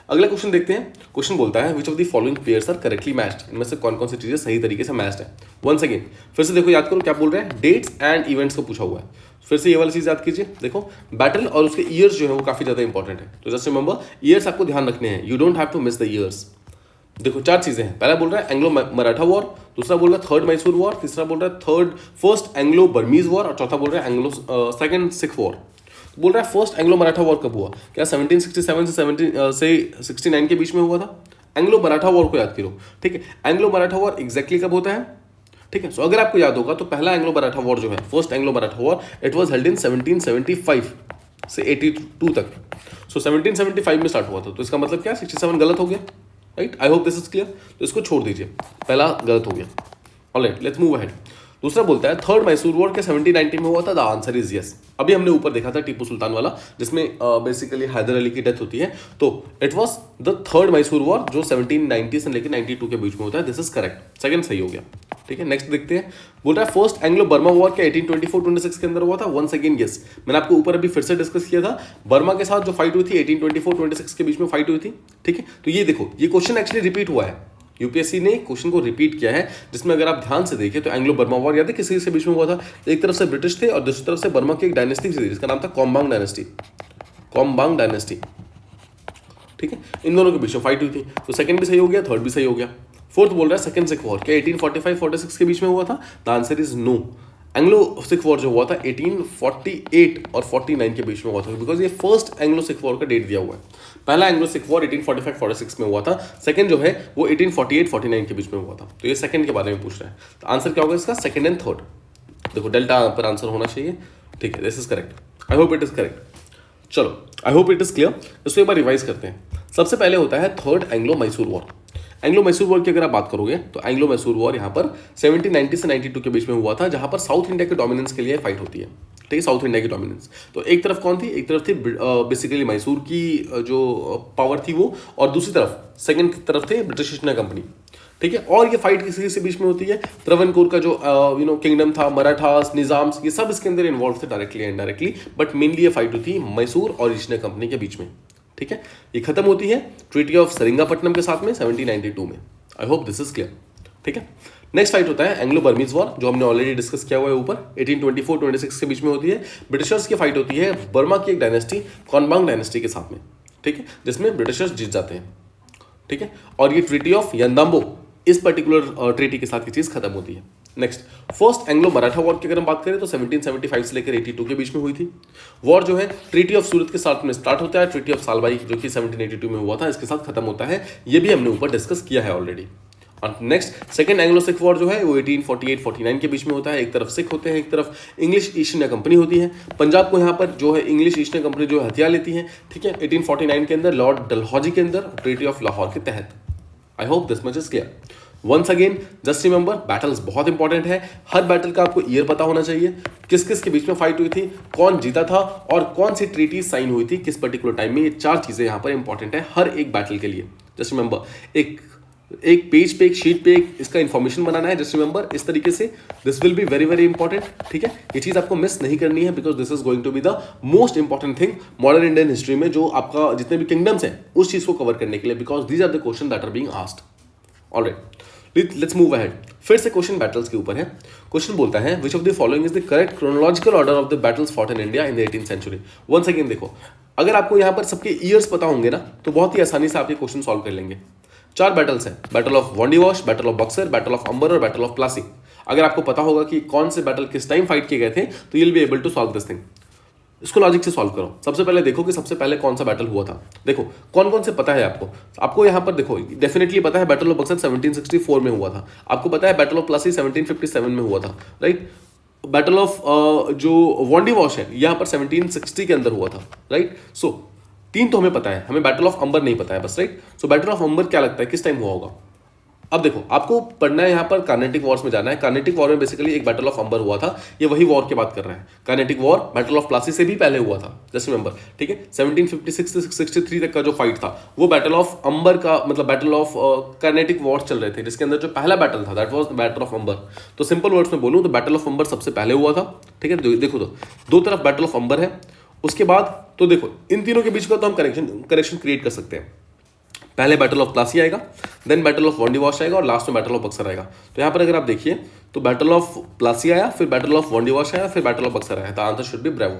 अगला क्वेश्चन देखते हैं। क्वेश्चन बोलता है which of the following pairs are correctly matched, इनमें से कौन कौन सी चीजें सही तरीके से मैच्ड है। वंस अगेन फिर से देखो, याद करो क्या बोल रहे हैं, डेट्स एंड इवेंट्स को पूछा हुआ है। फिर से ये वाली चीज याद कीजिए। देखो, बैटल और उसके ईयर्स जो है वो काफी ज्यादा इंपॉर्टेंट है, तो जस्ट रिमेंबर ईयर्स आपको ध्यान रखने हैं, you don't have to miss the years. देखो, चार चीजें हैं। पहला बोल रहा है एंग्लो मराठा वॉर, दूसरा बोल रहा है थर्ड मैसूर वॉर, तीसरा बोल रहा है फर्स्ट एंग्लो बर्मीज वॉर और चौथा बोल रहा है एंग्लो सेकंड सिख वॉर। बोल रहा है फर्स्ट एंग्लो मराठा वॉर कब हुआ, क्या 1767 से 69 के बीच में हुआ था। एंग्लो मराठा वॉर को याद करो। ठीक है, एंग्लो मराठा वॉर एग्जैक्टली कब होता है। ठीक है, सो अगर आपको याद होगा तो पहला एंग्लो मराठा वॉर जो है, first Anglo Maratha war, it was held in 1775 से 82 तक। सो 1775 में स्टार्ट हुआ था, तो इसका मतलब क्या, 67 गलत हो गया, right. I hope this is clear. तो इसको छोड़ दीजिए, पहला गलत हो गया। Alright, let's move ahead. दूसरा बोलता है थर्ड मैसूर वॉर के 1790 में हुआ था। The answer is yes. अभी हमने ऊपर देखा था टीपू सुल्तान वाला, जिसमें बेसिकली हैदर अली की डेथ होती है, तो it was the third Mysore war जो 1790 से लेकर 92 के बीच में होता है। दिस इज करेक्ट, सेकंड सही हो गया। ठीक है, नेक्स्ट देखते हैं। बोल रहा है फर्स्ट एंग्लो बर्मा वॉर क्या 1824-26 के अंदर हुआ था? वंस अगेन यस, मैंने आपको ऊपर अभी फिर से डिस्कस किया था, बर्मा के साथ जो फाइट हुई थी 1824-26 के बीच में फाइट हुई थी। ठीक है, तो ये देखो, ये क्वेश्चन एक्चुअली रिपीट हुआ है, यूपीएससी ने क्वेश्चन को रिपीट किया है, जिसमें अगर आप ध्यान से देखें तो एंग्लो बर्मा वॉर याद है किसी के बीच में हुआ था? एक तरफ से ब्रिटिश थे और दूसरी तरफ से बर्मा की एक डायनेस्टी थी जिसका नाम था कोम्बांग डायनेस्टी, कोम्बांग डायनेस्टी। ठीक है, इन दोनों के बीच में फाइट हुई थी, तो सेकंड भी सही हो गया, थर्ड भी सही हो गया। फोर्थ बोल रहा है सेकंड सिख वॉर क्या 1845-46 के बीच में हुआ था? The answer is no. Anglo Sikh war जो हुआ था 1848 और 49 के बीच में हुआ था, बिकॉज ये फर्स्ट एंग्लो सिख वॉर का डेट दिया हुआ है। पहला एंग्लो सिख वॉर 1845-46 में हुआ था, सेकंड जो है वो 1848-49 के बीच में हुआ था, तो ये सेकंड के बारे में पूछ रहा है। तो आंसर क्या होगा इसका? Second and third. देखो डेल्टा पर आंसर होना चाहिए। ठीक है, this is correct, I hope it is correct. चलो, I hope it is clear. इसको एक बार रिवाइज करते हैं। सबसे पहले होता है third Anglo Mysore war. Anglo Mysore war की अगर आप बात करोगे तो एंग्लो मैसूर वॉर यहाँ पर 1790 से 92 के बीच में हुआ था, जहां पर साउथ इंडिया के डोमिनेंस के लिए फाइट होती है। ठीक है, साउथ इंडिया की डोमिनेंस। तो एक तरफ कौन थी? एक तरफ थी बेसिकली मैसूर की जो पावर थी वो, और दूसरी तरफ सेकंड तरफ थे ब्रिटिश ईस्ट इंडिया कंपनी। ठीक है, और ये फाइट किसी से बीच में होती है? त्रवणकोर का जो किंगडम था, मराठास, निजाम्स, ये सब इसके अंदर इन्वॉल्व थे directly and indirectly, but mainly ये फाइट हुई थी मैसूर और ईस्ट इंडिया कंपनी के बीच में। ठीक है, ये खत्म होती है ट्रीटी ऑफ सेरिंगापट्टनम के साथ में 1792 में। आई होप दिस इज क्लियर। ठीक है, नेक्स्ट फाइट होता है एंग्लो बर्मीज वॉर, जो हमने ऑलरेडी डिस्कस किया हुआ है ऊपर, 1824-26 के बीच में होती है। ब्रिटिशर्स की फाइट होती है बर्मा की एक डायनेस्टी कोम्बांग डायनेस्टी के साथ में। ठीक है, जिसमें ब्रिटिशर्स जीत जाते हैं। ठीक है, और ये ट्रीटी ऑफ यंदाम्बो, इस पर्टिकुलर ट्रीटी के साथ ये चीज खत्म होती है। Next, first Anglo Maratha war की अगर हम बात करें तो 1775 से लेकर 82 के बीच में हुई थी। वॉर जो है ट्रीटी ऑफ सूरत के साथ में स्टार्ट होता है, ट्रीटी ऑफ सालबाई जो कि 1782 में हुआ था, इसके साथ खत्म होता है। ये भी हमने ऊपर डिस्कस किया है ऑलरेडी। और next second Anglo Sikh war जो है वो 1848-49 के बीच में होता है। एक तरफ सिख होते हैं, एक तरफ इंग्लिश ईस्ट इंडिया कंपनी होती है। पंजाब को यहाँ पर जो है इंग्लिश ईस्ट इंडिया कंपनी जो हथियार लेती है। ठीक है, 1849 के अंदर लॉर्ड डलहौजी के अंदर ट्रीटी ऑफ लाहौर के तहत। I hope this much is clear. Once again just remember, battles बहुत इंपॉर्टेंट है। हर बैटल का आपको ईयर पता होना चाहिए, किस किस के बीच में फाइट हुई थी, कौन जीता था और कौन सी ट्रीटी साइन हुई थी किस पर्टिकुलर टाइम में। ये चार चीजें यहाँ पर इंपॉर्टेंट है हर एक बैटल के लिए। जस्ट रिमेंबर, एक पेज पे, एक शीट पे इसका इंफॉर्मेशन बनाना है। जस्ट रिमेंबर इस तरीके से, this will be very very important. ठीक है, ये चीज आपको मिस नहीं करनी है, because this is going to be the most important thing modern Indian history में, जो आपका जितने भी किंगडम्स हैं उस चीज को कवर करने के लिए, because these are the question that are being asked. Alright, let's move ahead. फिर से क्वेश्चन बैटल्स के ऊपर है। क्वेश्चन बोलता है which of the following is the correct chronological order of the battles fought in India in the 18th century. Once again देखो, अगर आपको यहाँ पर सबके ईयर्स पता होंगे ना तो बहुत ही आसानी से आप ये क्वेश्चन सॉल्व कर लेंगे। चार बैटल्स हैं, battle of Wandiwash, battle of Buxar, battle of Amber और बैटल ऑफ प्लासी। अगर आपको पता होगा कि कौन से बैटल किस टाइम फाइट किए गए थे तो you will be able to solve this thing. इसको लॉजिक से सॉल्व करो। सबसे पहले देखो कि सबसे पहले कौन सा बैटल हुआ था। देखो कौन कौन से पता है आपको यहाँ पर देखो, डेफिनेटली पता है बैटल ऑफ बक्सर 1764 में हुआ था। आपको पता है बैटल ऑफ प्लासी 1757 में हुआ था, राइट। बैटल ऑफ जो वॉन्डीवॉश है यहाँ पर 1760 के अंदर हुआ था, राइट। सो तीन तो हमें पता है, हमें बैटल ऑफ अंबर नहीं पता है बस, राइट। सो बैटल ऑफ अंबर क्या लगता है किस टाइम हुआ होगा? अब देखो आपको पढ़ना है यहाँ पर कार्नेटिक वॉर्स में जाना है। कार्नेटिक वॉर में बेसिकली एक बैटल ऑफ अंबर हुआ था, ये वही वॉर की बात कर रहा है। Carnatic war battle of Plassey से भी पहले हुआ था, जस्ट रिमेंबर, ठीक है। 1756 से 63 तक का जो फाइट था वो बैटल ऑफ अंबर का, मतलब बैटल ऑफ कार्नेटिक वॉर चल रहे थे, जिसके अंदर जो पहला बैटल था दैट वाज बैटल ऑफ अंबर। तो सिंपल वर्ड्स में बोलूँ तो बैटल ऑफ अंबर सबसे पहले हुआ था, ठीक है। देखो तो दो तरफ बैटल ऑफ अंबर है, उसके बाद तो देखो इन तीनों के बीच का तो हम कनेक्शन क्रिएट कर सकते हैं। पहले बैटल ऑफ प्लासी आएगा, देन बैटल ऑफ वॉन्डीवॉश आएगा और लास्ट में बैटल ऑफ बक्सर आएगा। तो यहाँ पर अगर आप देखिए तो बैटल ऑफ प्लासी आया, फिर बैटल ऑफ वॉन्डीवॉश आया, फिर बैटल ऑफ बक्सर आया। The answer should be bravo,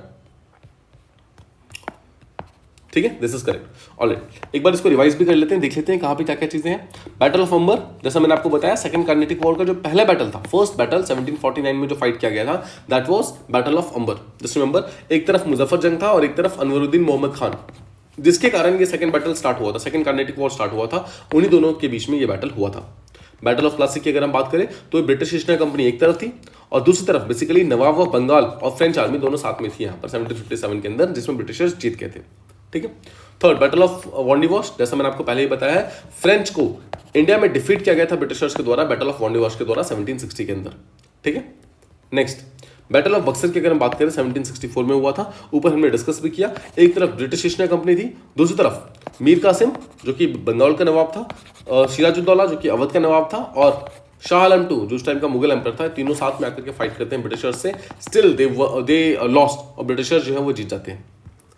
ठीक है, दिस इज करेक्ट। ऑलराइट, एक बार इसको रिवाइज भी कर लेते हैं, देख लेते हैं कहाँ पे क्या क्या चीजें हैं। बैटल ऑफ अंबर, जैसा मैंने आपको बताया, सेकंड कार्नेटिक वॉर का जो पहला बैटल था, फर्स्ट बैटल 1749 में जो फाइट किया गया था that was battle of Ambur. Just remember, एक तरफ मुजफ्फर जंग था और एक तरफ अनवरुद्दीन मोहम्मद खान, जिसके कारण ये सेकंड बैटल स्टार्ट हुआ था, सेकंड कार्नेटिक वॉर स्टार्ट हुआ था। उन्हीं दोनों के बीच में ये बैटल हुआ था। बैटल ऑफ प्लासी की अगर हम बात करें तो ब्रिटिश ईस्ट इंडिया कंपनी एक तरफ थी और दूसरी तरफ बेसिकली नवाब ऑफ बंगाल और फ्रेंच आर्मी दोनों साथ में थी यहाँ पर 1757 के अंदर, जिसमें ब्रिटिशर्स जीत गए थे, ठीक है। थर्ड बैटल ऑफ वॉन्डीवॉश, जैसा मैंने आपको पहले ही बताया है, फ्रेंच को इंडिया में डिफीट किया गया था ब्रिटिशर्स के द्वारा बैटल ऑफ वॉन्डीवॉश के द्वारा 1760 के अंदर, ठीक है। नेक्स्ट बैटल ऑफ बक्सर की अगर हम बात करें 1764 में हुआ था, ऊपर हमने डिस्कस भी किया। एक तरफ ब्रिटिश ईस्ट इंडिया कंपनी थी, दूसरी तरफ मीर कासिम जो कि बंगाल का नवाब था, सिराजुद्दौला जो कि अवध का नवाब था, और शाह आलम टू जो उस टाइम का मुगल एम्पर था, तीनों साथ में आकर के फाइट करते हैं ब्रिटिशर्स से, स्टिल दे लॉस्ट और ब्रिटिशर्स जो है वो जीत जाते हैं।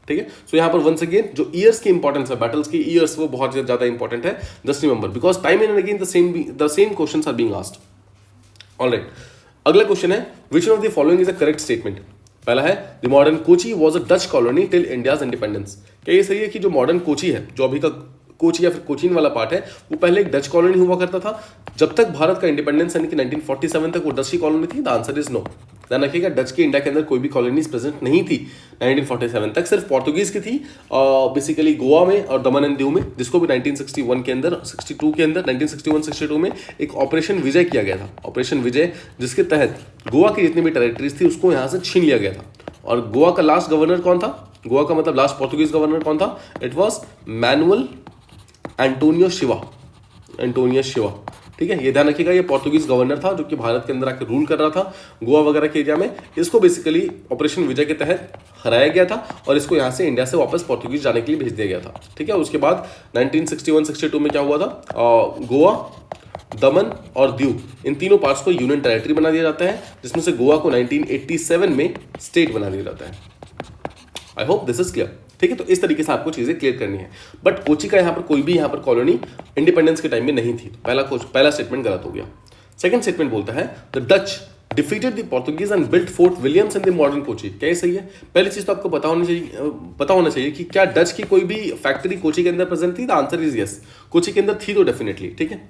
ठीक है, सो यहाँ पर वंस अगेन जो ईयर्स की इंपॉर्टेंस है, बैटल्स की ईयर्स, वो बहुत ज्यादा इंपॉर्टेंट है। Just remember because time and again the same questions are being asked. Alright, अगला क्वेश्चन है which of the following is a correct statement. पहला है the modern Kochi was a Dutch colony till India's independence. क्या ये सही है कि जो मॉडर्न कोची है, जो अभी का कोची या फिर कोचीन वाला पार्ट है, वो पहले एक डच कॉलोनी हुआ करता था जब तक भारत का इंडिपेंडेंस यानी कि 1947 तक वो डच की कॉलोनी थी? The answer is no. ध्यान रखिएगा, डच की इंडिया के अंदर कोई भी कॉलोनीज प्रेजेंट नहीं थी 1947 तक, सिर्फ पोर्तुगीज की थी बेसिकली गोवा में और दमन एंड दीव में, जिसको भी 1961 के अंदर 62 के अंदर 1961-62 में एक ऑपरेशन विजय किया गया था। ऑपरेशन विजय जिसके तहत गोवा की जितनी भी टेरिटरीज थी उसको यहाँ से छीन लिया गया था। और गोवा का लास्ट गवर्नर कौन था? गोवा का मतलब लास्ट पोर्तुगीज गवर्नर कौन था? It was manual Antonio Shiva. Antonius Shiva, ठीक है, ये ध्यान रखिएगा, ये पोर्तुगीज गवर्नर था जो कि भारत के अंदर आकर रूल कर रहा था गोवा वगैरह के एरिया में। इसको बेसिकली ऑपरेशन विजय के तहत हराया गया था और इसको यहाँ से इंडिया से वापस पोर्तुगीज जाने के लिए भेज दिया गया था। ठीक है, उसके बाद 1961-62 में क्या हुआ था? गोवा, दमन और दीव, इन तीनों पार्ट्स को यूनियन टेरिटरी बना दिया जाता है, जिसमें से गोवा को 1987 में स्टेट बना दिया जाता है। आई होप दिस इज क्लियर। ठीक है, तो इस तरीके से आपको चीजें क्लियर करनी है। बट कोची का यहाँ पर कोई भी यहाँ पर कॉलोनी इंडिपेंडेंस के टाइम में नहीं थी। पहला स्टेटमेंट गलत हो गया। सेकंड स्टेटमेंट बोलता है the Dutch defeated the Portuguese and built fort Williams in the modern Kochi. क्या ये सही है? पहली चीज तो आपको पता होना चाहिए कि क्या डच की कोई भी फैक्ट्री कोची के अंदर प्रेजेंट थी? The answer is yes, Kochi के अंदर थी तो डेफिनेटली। ठीक है,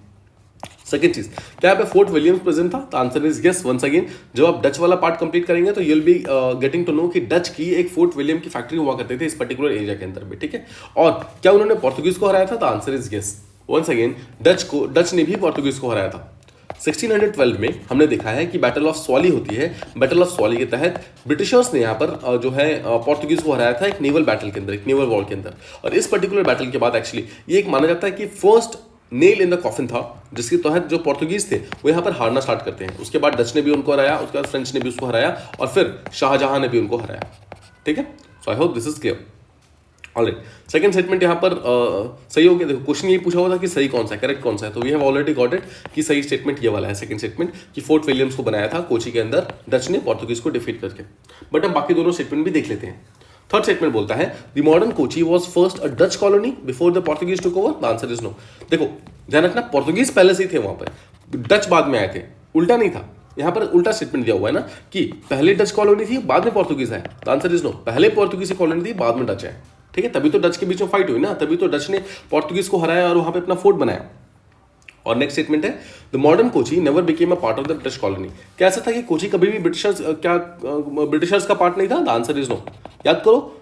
सेकंड चीज, क्या यहाँ पे फोर्ट विलियम्स प्रेजेंट था? The answer is yes. Once again जब आप डच वाला पार्ट कंप्लीट करेंगे तो you will be getting to know कि डच की एक फोर्ट विलियम की फैक्ट्री हुआ करते थे इस पर्टिकुलर एरिया के अंदर भी। ठीक है, और क्या उन्होंने पोर्तुगीज को हराया था? The answer is yes. Once again Dutch ने भी पोर्तुगीज को हराया था। 1612 में हमने देखा है कि बैटल ऑफ स्वाली होती है। बैटल ऑफ स्वाली के तहत ब्रिटिशर्स ने यहाँ पर जो है पोर्तुगीज को हराया था एक नेवल बैटल के अंदर, एक नेवल वॉर के अंदर। और इस पर्टिकुलर बैटल के बाद एक्चुअली ये एक माना जाता है कि first nail in the coffin था, जिसके तहत जो पोर्तुगीज थे वो यहाँ पर हारना स्टार्ट करते हैं। उसके बाद डच ने भी उनको हराया, उसके बाद फ्रेंच ने भी उसको हराया और फिर शाहजहां ने भी उनको हराया। ठीक है, so I hope this is clear. Alright, second statement यहाँ पर सही हो गया। देखो क्वेश्चन ये पूछा हुआ था कि सही कौन सा है, करेक्ट कौन सा है, तो we have already got it कि सही स्टेटमेंट ये वाला है, सेकंड स्टेटमेंट, कि फोर्ट विलियम्स को बनाया था कोची के अंदर डच ने पोर्तुगीज को डिफीट करके। बट हम बाकी दोनों स्टेटमेंट भी देख लेते हैं। थर्ड स्टेटमेंट बोलता है the modern Kochi was first a Dutch colony before the Portuguese took over. The answer is no. देखो ध्यान रखना, पोर्तुगीज पहले से ही थे वहां पर, डच बाद में आए थे, उल्टा नहीं था। यहाँ पर उल्टा स्टेटमेंट दिया हुआ है ना कि पहले डच कॉलोनी थी बाद में पोर्तुगीज आए। द आंसर इज नो, पहले पोर्तुगीज की कॉलोनी थी बाद में डच आए। ठीक है, तभी तो डच के बीच में फाइट हुई ना, तभी तो डच ने पोर्तुगीज को हराया और वहां पे अपना फोर्ट बनाया। और नेक्स्ट स्टेटमेंट है the modern Kochi never became a part of the British colony. क्या ऐसा था कि कोची कभी भी ब्रिटिशर्स का पार्ट नहीं था? The answer is no. याद करो,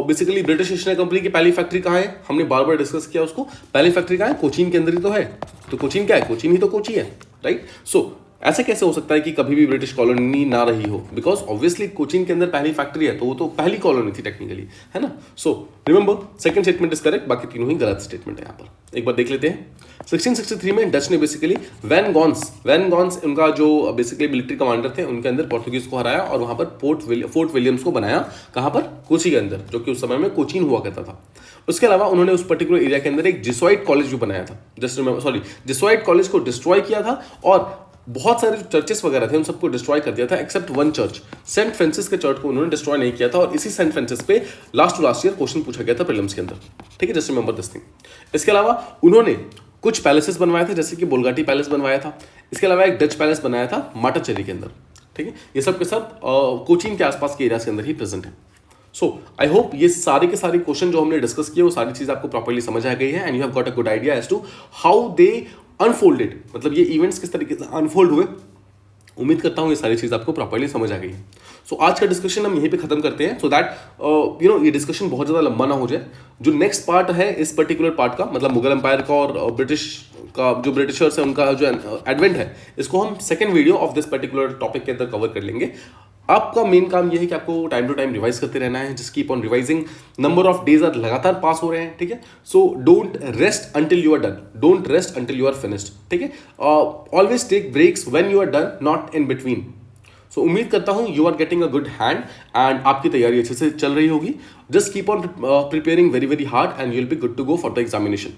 basically British East India Company की पहली फैक्ट्री कहाँ है? हमने बार बार डिस्कस किया उसको। पहली फैक्ट्री कहाँ है? कोचीन के अंदर ही तो है। तो कोचीन क्या है? कोचीन ही तो कोची है, राइट? सो ऐसे कैसे हो सकता है कि कभी भी ब्रिटिश कॉलोनी ना रही हो? बिकॉज ऑब्वियसली कोचीन के अंदर पहली फैक्ट्री है, तो वो तो पहली कॉलोनी थी टेक्निकली, है ना? So remember second statement is correct, बाकी तीनों ही गलत स्टेटमेंट है यहाँ पर। एक बार देख लेते हैं। 1663 में डच ने बेसिकली वैन गॉन्स उनका जो बेसिकली मिलिट्री कमांडर थे, उनके अंदर पोर्तुगीज को हराया और वहां पर फोर्ट विलियम्स को बनाया। कहां पर? कोची के अंदर, जो कि उस समय में कोचीन हुआ करता था। उसके अलावा उन्होंने उस पर्टिकुलर एरिया के अंदर एक जिसोइट कॉलेज भी बनाया था। जिसोइट कॉलेज को डिस्ट्रॉय किया था और बहुत सारे जो चर्चेस वगैरह थे उन सबको डिस्ट्रॉय कर दिया था, except one church, Saint Francis के चर्च को उन्होंने डिस्ट्रॉय नहीं किया था। और इसी सेंट फ्रांसिस पे लास्ट ईयर क्वेश्चन पूछा गया था प्रीलिम्स के अंदर। ठीक है, जस्ट रिमेंबर दिस थिंग। इसके अलावा उन्होंने कुछ पैलेसेस बनवाए थे, जैसे कि बोलगाटी पैलेस बनवाया था। इसके अलावा एक डच पैलेस बनाया था माटाचेरी के अंदर। ठीक है, ये सब के सब कोचीन के आसपास के एरिया के अंदर ही प्रेजेंट है। सो आई होप ये सारे के सारे क्वेश्चन जो हमने डिस्कस किए वो सारी चीज आपको प्रॉपर्ली समझ आ गई है and you have got a good idea as to how they unfolded, मतलब ये इवेंट्स किस तरीके से अनफोल्ड हुए। उम्मीद करता हूँ ये सारी चीज आपको प्रॉपर्ली समझ आ गई है। सो आज का डिस्कशन हम यहीं पे खत्म करते हैं, सो दैट ये डिस्कशन बहुत ज्यादा लंबा ना हो जाए। जो नेक्स्ट पार्ट है इस पर्टिकुलर पार्ट का, मतलब मुगल एम्पायर का और ब्रिटिश का जो ब्रिटिशर्स है उनका जो एडवेंट है, इसको हम second video of this particular topic के अंदर कवर कर लेंगे। आपका मेन काम यह है कि आपको टाइम टू टाइम रिवाइज करते रहना है। Just keep on revising, number of days are लगातार पास हो रहे हैं। ठीक है, so don't rest until you are done, don't rest until you are finished. ठीक है, always take breaks when you are done, not in between. So उम्मीद करता हूं you are getting a good hand and आपकी तैयारी अच्छे से चल रही होगी। Just keep on preparing very very hard and you will be good to go for the examination.